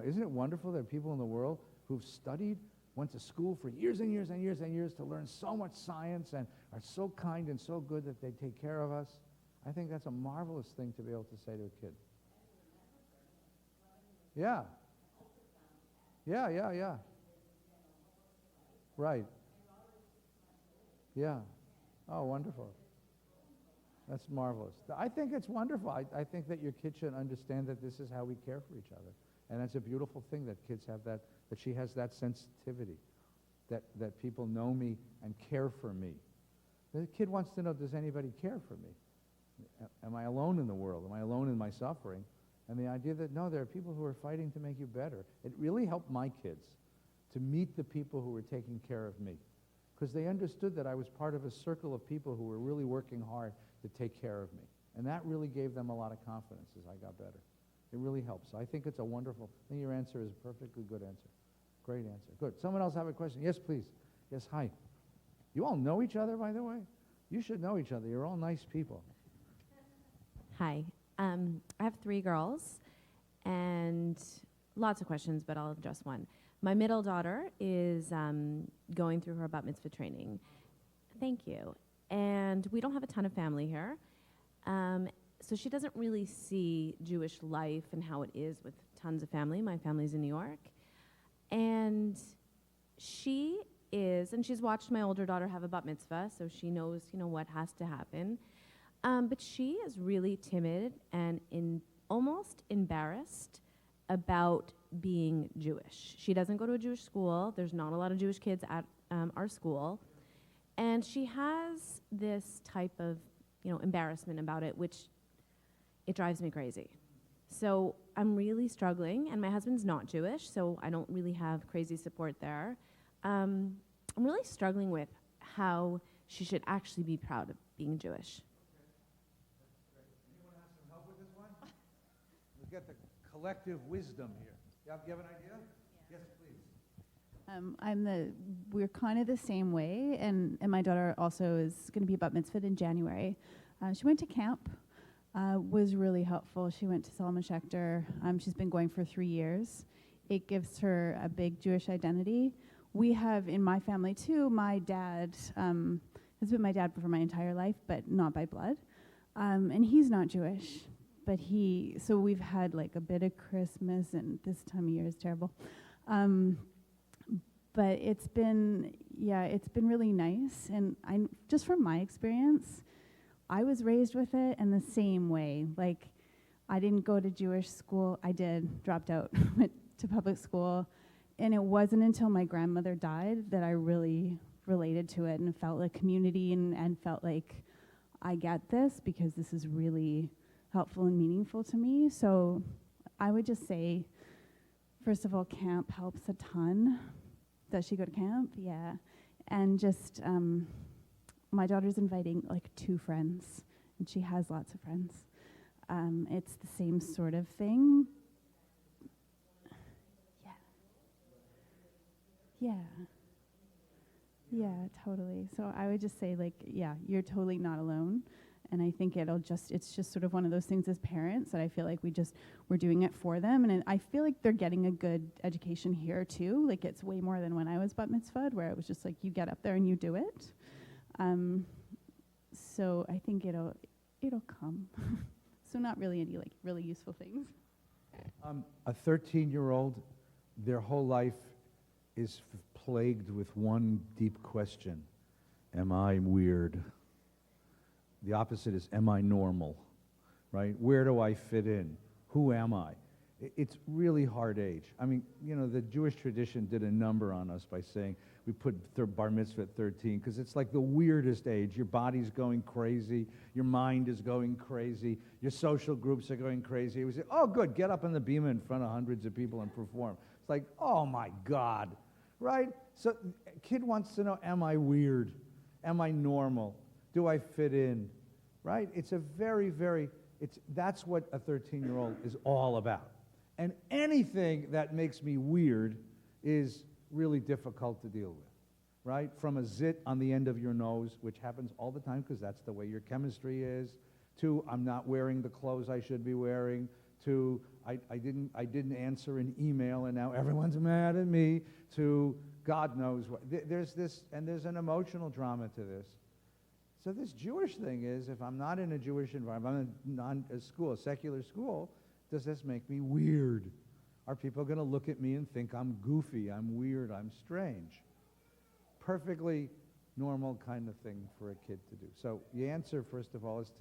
Isn't it wonderful there are people in the world who've studied, went to school for years and years and years and years to learn so much science, and are so kind and so good that they take care of us? I think that's a marvelous thing to be able to say to a kid. Yeah. Yeah. Right. Yeah. Oh, wonderful. That's marvelous. I think it's wonderful. I think that your kid should understand that this is how we care for each other. And that's a beautiful thing that kids have that she has that sensitivity, that people know me and care for me. The kid wants to know, does anybody care for me? Am I alone in the world? Am I alone in my suffering? And the idea that, no, there are people who are fighting to make you better. It really helped my kids to meet the people who were taking care of me, because they understood that I was part of a circle of people who were really working hard to take care of me. And that really gave them a lot of confidence as I got better. It really helps. I think it's a wonderful, I think your answer is a perfectly good answer. Great answer. Good. Someone else have a question? Yes, please. Yes, hi. You all know each other, by the way? You should know each other. You're all nice people. Hi. I have 3 girls, and lots of questions, but I'll address one. My middle daughter is going through her bat mitzvah training. Thank you. And we don't have a ton of family here. So she doesn't really see Jewish life and how it is with tons of family. My family's in New York. And she's watched my older daughter have a bat mitzvah, so she knows, what has to happen. But she is really timid and almost embarrassed about being Jewish. She doesn't go to a Jewish school. There's not a lot of Jewish kids at our school. And she has this type of, embarrassment about it, which it drives me crazy. So I'm really struggling, and my husband's not Jewish, so I don't really have crazy support there. I'm really struggling with how she should actually be proud of being Jewish. Anyone have some help with this one? We'll get the collective wisdom here. You have an idea? Yes, please. We're kind of the same way, and my daughter also is going to be bat mitzvahed in January. She went to camp, was really helpful. She went to Solomon Schechter. She's been going for 3 years. It gives her a big Jewish identity. We have in my family too, my dad has been my dad for my entire life, but not by blood. And he's not Jewish, but so we've had like a bit of Christmas, and this time of year is terrible. But it's been really nice. And just from my experience, I was raised with it in the same way. Like, I didn't go to Jewish school. I did, dropped out, went to public school. And it wasn't until my grandmother died that I really related to it and felt like community and felt like I get this because this is really helpful and meaningful to me. So I would just say, first of all, camp helps a ton. Does she go to camp? Yeah. And just, my daughter's inviting like 2 friends, and she has lots of friends. It's the same sort of thing. Yeah, totally. So I would just say, like, yeah, you're totally not alone. And I think it's just sort of one of those things as parents that I feel like we're doing it for them. And I feel like they're getting a good education here too. Like, it's way more than when I was bat mitzvahed, where it was just like, you get up there and you do it. So I think it'll come. So not really any like really useful things. A 13-year-old, their whole life is plagued with one deep question: am I weird? The opposite is, am I normal? Right? Where do I fit in? Who am I? It's really hard age. I mean, the Jewish tradition did a number on us by saying we put bar mitzvah at 13 because it's like the weirdest age. Your body's going crazy. Your mind is going crazy. Your social groups are going crazy. We say, oh, good, get up on the bima in front of hundreds of people and perform. It's like, oh, my God, right? So a kid wants to know, am I weird? Am I normal? Do I fit in? Right? It's a very, that's what a 13-year-old is all about. And anything that makes me weird is really difficult to deal with, right? From a zit on the end of your nose, which happens all the time because that's the way your chemistry is, to I'm not wearing the clothes I should be wearing, to I didn't answer an email and now everyone's mad at me, to God knows what. There's this, and there's an emotional drama to this. So this Jewish thing is, if I'm not in a Jewish environment, I'm in a secular school, does this make me weird? Are people going to look at me and think I'm goofy, I'm weird, I'm strange? Perfectly normal kind of thing for a kid to do. So the answer, first of all, is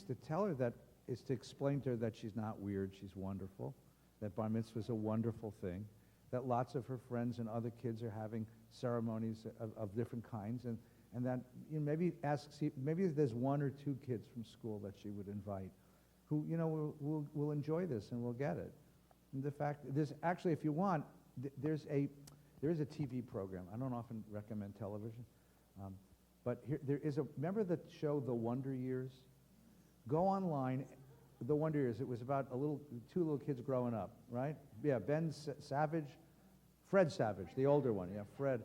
to tell her that, is to explain to her that she's not weird, she's wonderful, that bar mitzvah is a wonderful thing, that lots of her friends and other kids are having ceremonies of different kinds, and that maybe maybe there's 1 or 2 kids from school that she would invite who will enjoy this and will get it. And the fact there's actually, if you want, there is a TV program. I don't often recommend television, but there is remember the show The Wonder Years? Go online. The Wonder Years. It was about 2 little kids growing up, right? Yeah, Fred Savage, the older one. Yeah, Fred.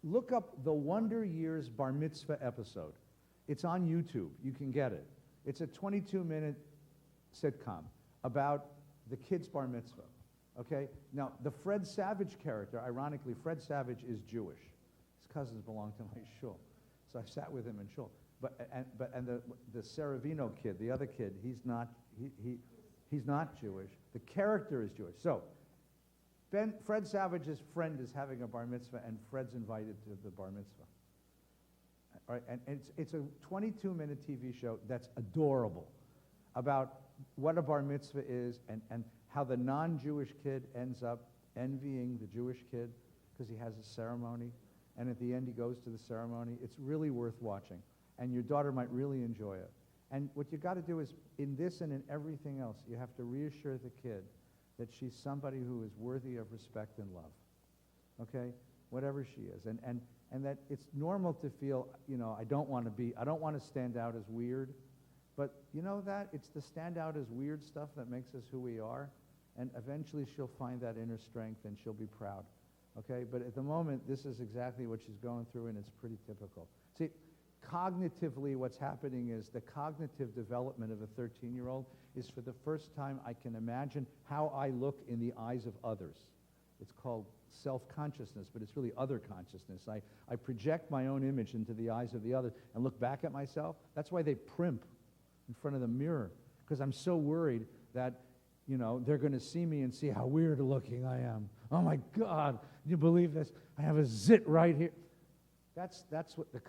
Look up The Wonder Years Bar Mitzvah episode. It's on YouTube. You can get it. It's a 22-minute sitcom about the kids' bar mitzvah. Okay? Now, the Fred Savage character, ironically, Fred Savage is Jewish. His cousins belong to my shul. So I sat with him in shul. But the Saravino kid, the other kid, he's not Jewish. The character is Jewish. So Fred Savage's friend is having a bar mitzvah, and Fred's invited to the bar mitzvah. All right, and it's a 22-minute TV show that's adorable about what a bar mitzvah is and how the non-Jewish kid ends up envying the Jewish kid because he has a ceremony, and at the end he goes to the ceremony. It's really worth watching, and your daughter might really enjoy it. And what you got to do is, in this and in everything else, you have to reassure the kid that she's somebody who is worthy of respect and love, okay? Whatever she is. And that it's normal to feel, I don't want to stand out as weird. But you know that? It's the stand out as weird stuff that makes us who we are. And eventually she'll find that inner strength and she'll be proud. Okay? But at the moment, this is exactly what she's going through, and it's pretty typical. See, cognitively, what's happening is the cognitive development of a 13-year-old is for the first time I can imagine how I look in the eyes of others. It's called self-consciousness, but it's really other consciousness. I project my own image into the eyes of the other and look back at myself. That's why they primp in front of the mirror, because I'm so worried that, they're going to see me and see how weird looking I am. Oh my God, can you believe this? I have a zit right here. That's what the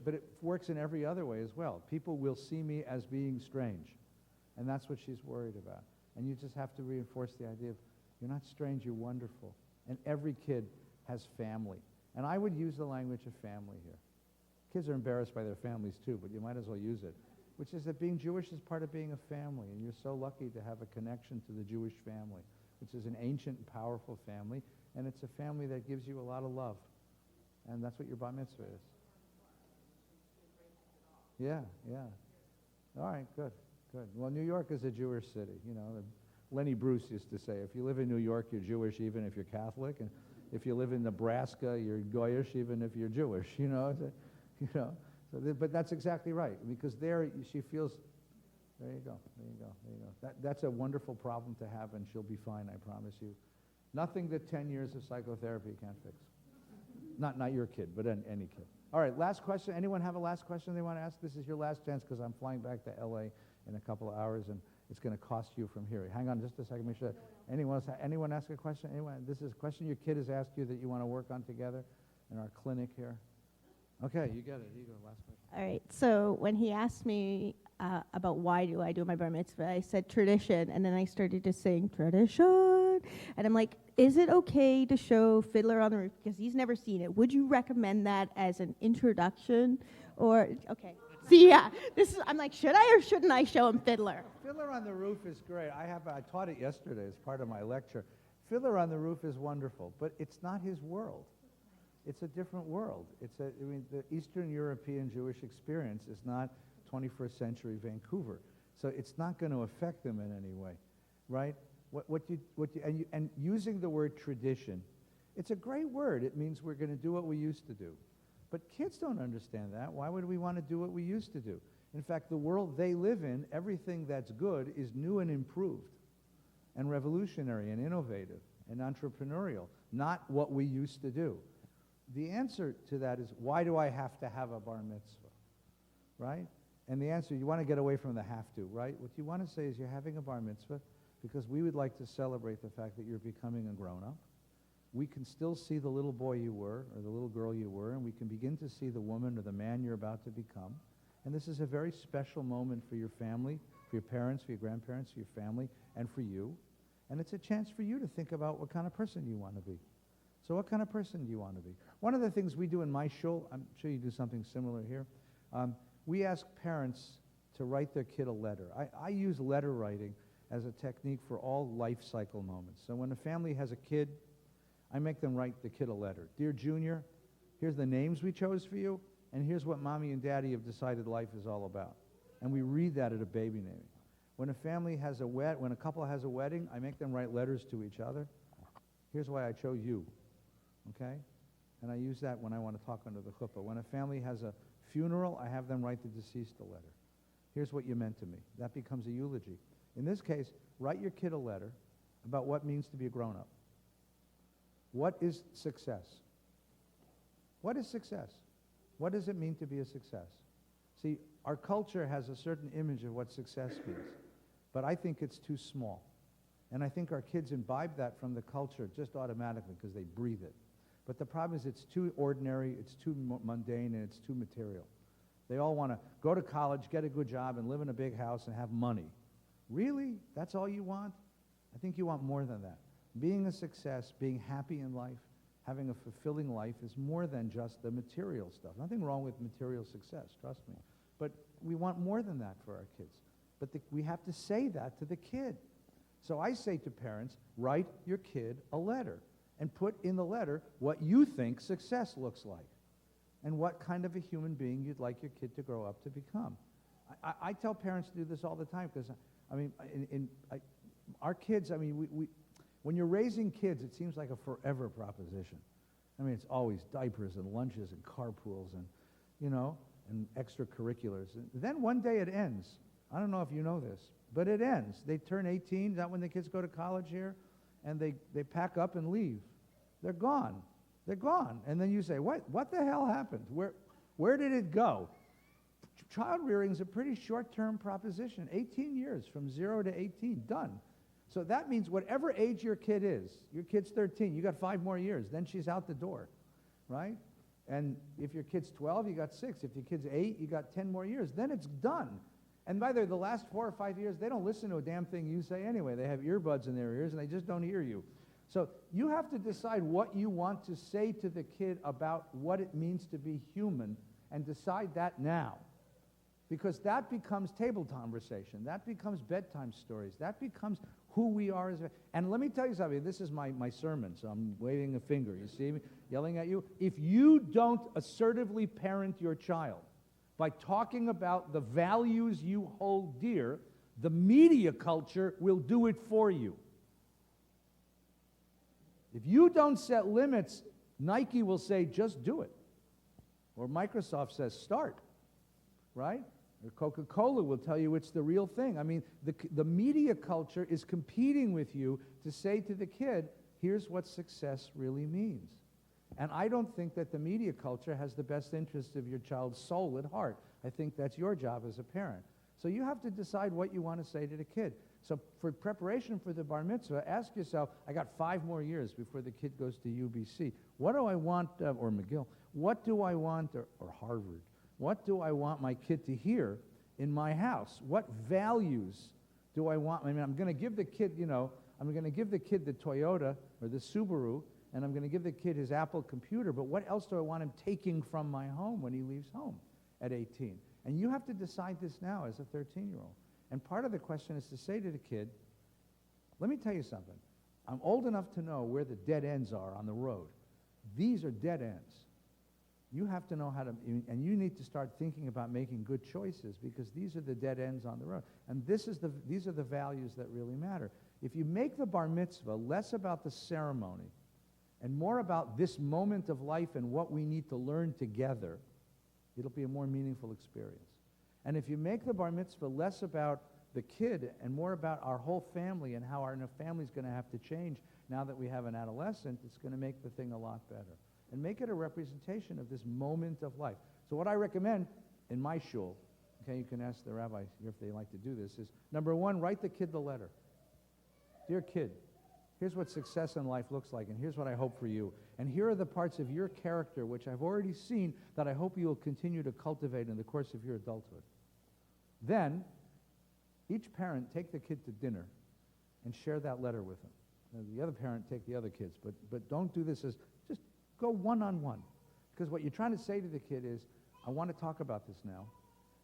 but it works in every other way as well. People will see me as being strange, and that's what she's worried about. And you just have to reinforce the idea of, you're not strange, you're wonderful. And every kid has family. And I would use the language of family here. Kids are embarrassed by their families too, but you might as well use it, which is that being Jewish is part of being a family, and you're so lucky to have a connection to the Jewish family, which is an ancient and powerful family, and it's a family that gives you a lot of love. And that's what your bar mitzvah is. Yeah. All right, good. Well, New York is a Jewish city. Lenny Bruce used to say, if you live in New York, you're Jewish even if you're Catholic, and if you live in Nebraska, you're Goyish even if you're Jewish. But that's exactly right, because there she feels. There you go. That's a wonderful problem to have, and she'll be fine. I promise you. Nothing that 10 years of psychotherapy can't fix. Not your kid, but any kid. All right, last question. Anyone have a last question they want to ask? This is your last chance, because I'm flying back to LA in a couple of hours, and it's going to cost you from here. Hang on just a second. Make sure. Anyone ask a question? Anyone? This is a question your kid has asked you that you want to work on together in our clinic here. Okay, you get it. Here you go. Last question. All right. So when he asked me about why do I do my bar mitzvah, I said tradition, and then I started to sing tradition, and I'm like, is it okay to show Fiddler on the Roof, because he's never seen it? Would you recommend that as an introduction, or okay? See, yeah, I'm like, should I or shouldn't I show him Fiddler? Fiddler on the Roof is great. I taught it yesterday as part of my lecture. Fiddler on the Roof is wonderful, but it's not his world. It's a different world. The Eastern European Jewish experience is not 21st century Vancouver, so it's not going to affect them in any way, right? And using the word tradition, it's a great word. It means we're going to do what we used to do. But kids don't understand that. Why would we want to do what we used to do? In fact, the world they live in, everything that's good is new and improved and revolutionary and innovative and entrepreneurial, not what we used to do. The answer to that is, why do I have to have a bar mitzvah, right? And the answer, you want to get away from the have to, right? What you want to say is you're having a bar mitzvah because we would like to celebrate the fact that you're becoming a grown-up. We can still see the little boy you were or the little girl you were, and we can begin to see the woman or the man you're about to become. And this is a very special moment for your family, for your parents, for your grandparents, for your family, and for you. And it's a chance for you to think about what kind of person you want to be. So what kind of person do you want to be? One of the things we do in my shul, I'm sure you do something similar here, we ask parents to write their kid a letter. I use letter writing as a technique for all life cycle moments. So when a family has a kid, I make them write the kid a letter. Dear Junior, here's the names we chose for you, and here's what Mommy and Daddy have decided life is all about. And we read that at a baby naming. When a couple has a wedding, I make them write letters to each other. Here's why I chose you, okay? And I use that when I want to talk under the chuppah. When a family has a funeral, I have them write the deceased a letter. Here's what you meant to me. That becomes a eulogy. In this case, write your kid a letter about what it means to be a grown-up. What is success? What is success? What does it mean to be a success? See, our culture has a certain image of what success means, but I think it's too small. And I think our kids imbibe that from the culture just automatically because they breathe it. But the problem is it's too ordinary, it's too mundane, and it's too material. They all want to go to college, get a good job, and live in a big house and have money. Really? That's all you want? I think you want more than that. Being a success, being happy in life, having a fulfilling life is more than just the material stuff. Nothing wrong with material success, trust me. But we want more than that for our kids. But we have to say that to the kid. So I say to parents, write your kid a letter and put in the letter what you think success looks like and what kind of a human being you'd like your kid to grow up to become. I tell parents to do this all the time because, I mean, our kids, I mean, when you're raising kids, it seems like a forever proposition. I mean, it's always diapers and lunches and carpools and, you know, and extracurriculars. And then one day it ends. I don't know if you know this, but it ends. They turn 18, is that when the kids go to college here? And they pack up and leave. They're gone. They're gone. And then you say, what the hell happened? Where did it go? Child rearing is a pretty short-term proposition. 18 years, from 0 to 18, done. So that means whatever age your kid is, your kid's 13, you got 5 more years, then she's out the door, right? And if your kid's 12, you got 6. If your kid's 8, you got 10 more years. Then it's done. And by the last 4 or 5 years, they don't listen to a damn thing you say anyway. They have earbuds in their ears, and they just don't hear you. So you have to decide what you want to say to the kid about what it means to be human, and decide that now. Because that becomes table conversation. That becomes bedtime stories. That becomes who we are as a... And let me tell you something. This is my sermon, so I'm waving a finger. You see me yelling at you? If you don't assertively parent your child by talking about the values you hold dear, the media culture will do it for you. If you don't set limits, Nike will say, just do it. Or Microsoft says, start. Right? Or Coca-Cola will tell you it's the real thing. I mean, the media culture is competing with you to say to the kid, here's what success really means. And I don't think that the media culture has the best interest of your child's soul at heart. I think that's your job as a parent. So you have to decide what you want to say to the kid. So for preparation for the bar mitzvah, ask yourself, I got 5 more years before the kid goes to UBC. What do I want, or McGill, what do I want, or Harvard? What do I want my kid to hear in my house? What values do I want? I mean, I'm going to give the kid, you know, I'm going to give the kid the Toyota or the Subaru, and I'm going to give the kid his Apple computer, but what else do I want him taking from my home when he leaves home at 18? And you have to decide this now as a 13-year-old. And part of the question is to say to the kid, let me tell you something. I'm old enough to know where the dead ends are on the road. These are dead ends. You have to know how to, and you need to start thinking about making good choices because these are the dead ends on the road. And these are the values that really matter. If you make the bar mitzvah less about the ceremony and more about this moment of life and what we need to learn together, it'll be a more meaningful experience. And if you make the bar mitzvah less about the kid and more about our whole family and how our family's going to have to change now that we have an adolescent, it's going to make the thing a lot better. And make it a representation of this moment of life. So what I recommend in my shul, okay, you can ask the rabbis if they like to do this, is number 1, write the kid the letter. Dear kid, here's what success in life looks like, and here's what I hope for you. And here are the parts of your character which I've already seen that I hope you will continue to cultivate in the course of your adulthood. Then, each parent take the kid to dinner and share that letter with them. Now, the other parent take the other kids, but don't do this as just go one-on-one. Because what you're trying to say to the kid is, I want to talk about this now,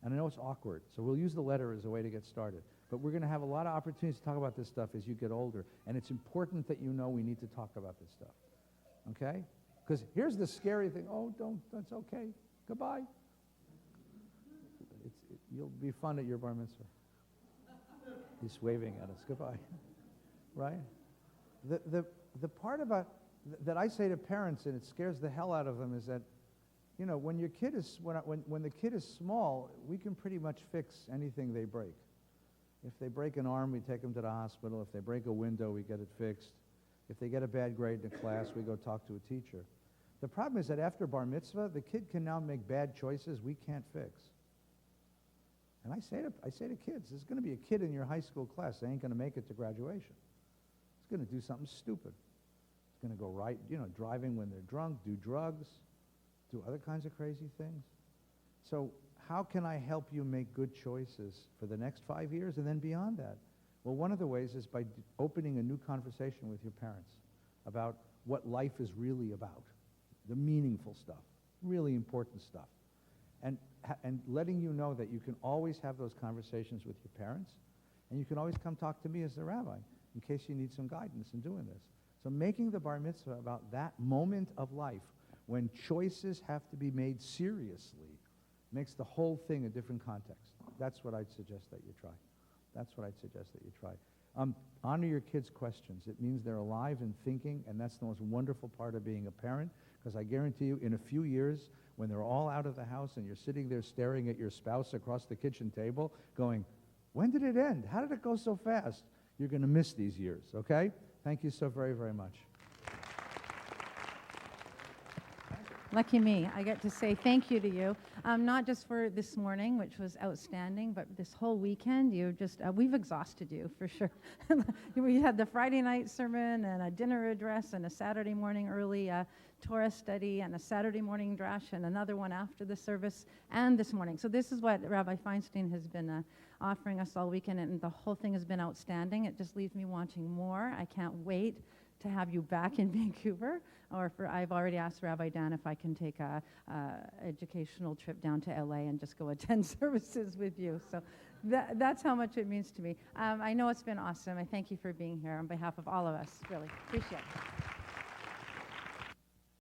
and I know it's awkward, so we'll use the letter as a way to get started. But we're going to have a lot of opportunities to talk about this stuff as you get older, and it's important that you know we need to talk about this stuff. Okay? Because here's the scary thing. Oh, don't, that's okay. Goodbye. You'll be fun at your bar mitzvah. He's waving at us. Goodbye. Right? The part about that I say to parents, and it scares the hell out of them, is that, you know, when your kid is when the kid is small, we can pretty much fix anything they break. If they break an arm, we take them to the hospital. If they break a window, we get it fixed. If they get a bad grade in a class, we go talk to a teacher. The problem is that after bar mitzvah, the kid can now make bad choices we can't fix. And I say to kids, there's going to be a kid in your high school class that ain't going to make it to graduation. He's going to do something stupid. He's going to go right, you know, driving when they're drunk, do drugs, do other kinds of crazy things. So how can I help you make good choices for the next 5 years and then beyond that? Well, one of the ways is by opening a new conversation with your parents about what life is really about, the meaningful stuff, really important stuff. And letting you know that you can always have those conversations with your parents, and you can always come talk to me as the rabbi. in case you need some guidance in doing this. So making the bar mitzvah about that moment of life when choices have to be made seriously makes the whole thing a different context. That's what I'd suggest that you try. That's what I'd suggest that you try. Honor your kids' questions. It means they're alive and thinking, and that's the most wonderful part of being a parent, because I guarantee you, in a few years, when they're all out of the house and you're sitting there staring at your spouse across the kitchen table going, when did it end? How did it go so fast? You're going to miss these years, okay? Thank you so very, very much. Lucky me. I get to say thank you to you, not just for this morning, which was outstanding, but this whole weekend. You just, we've exhausted you for sure. We had the Friday night sermon and a dinner address and a Saturday morning early Torah study and a Saturday morning drash and another one after the service and this morning. So this is what Rabbi Feinstein has been offering us all weekend, and the whole thing has been outstanding. It just leaves me wanting more. I can't wait to have you back in Vancouver, I've already asked Rabbi Dan if I can take a educational trip down to LA and just go attend services with you. So that's how much it means to me. I know it's been awesome. I thank you for being here on behalf of all of us. Really appreciate it.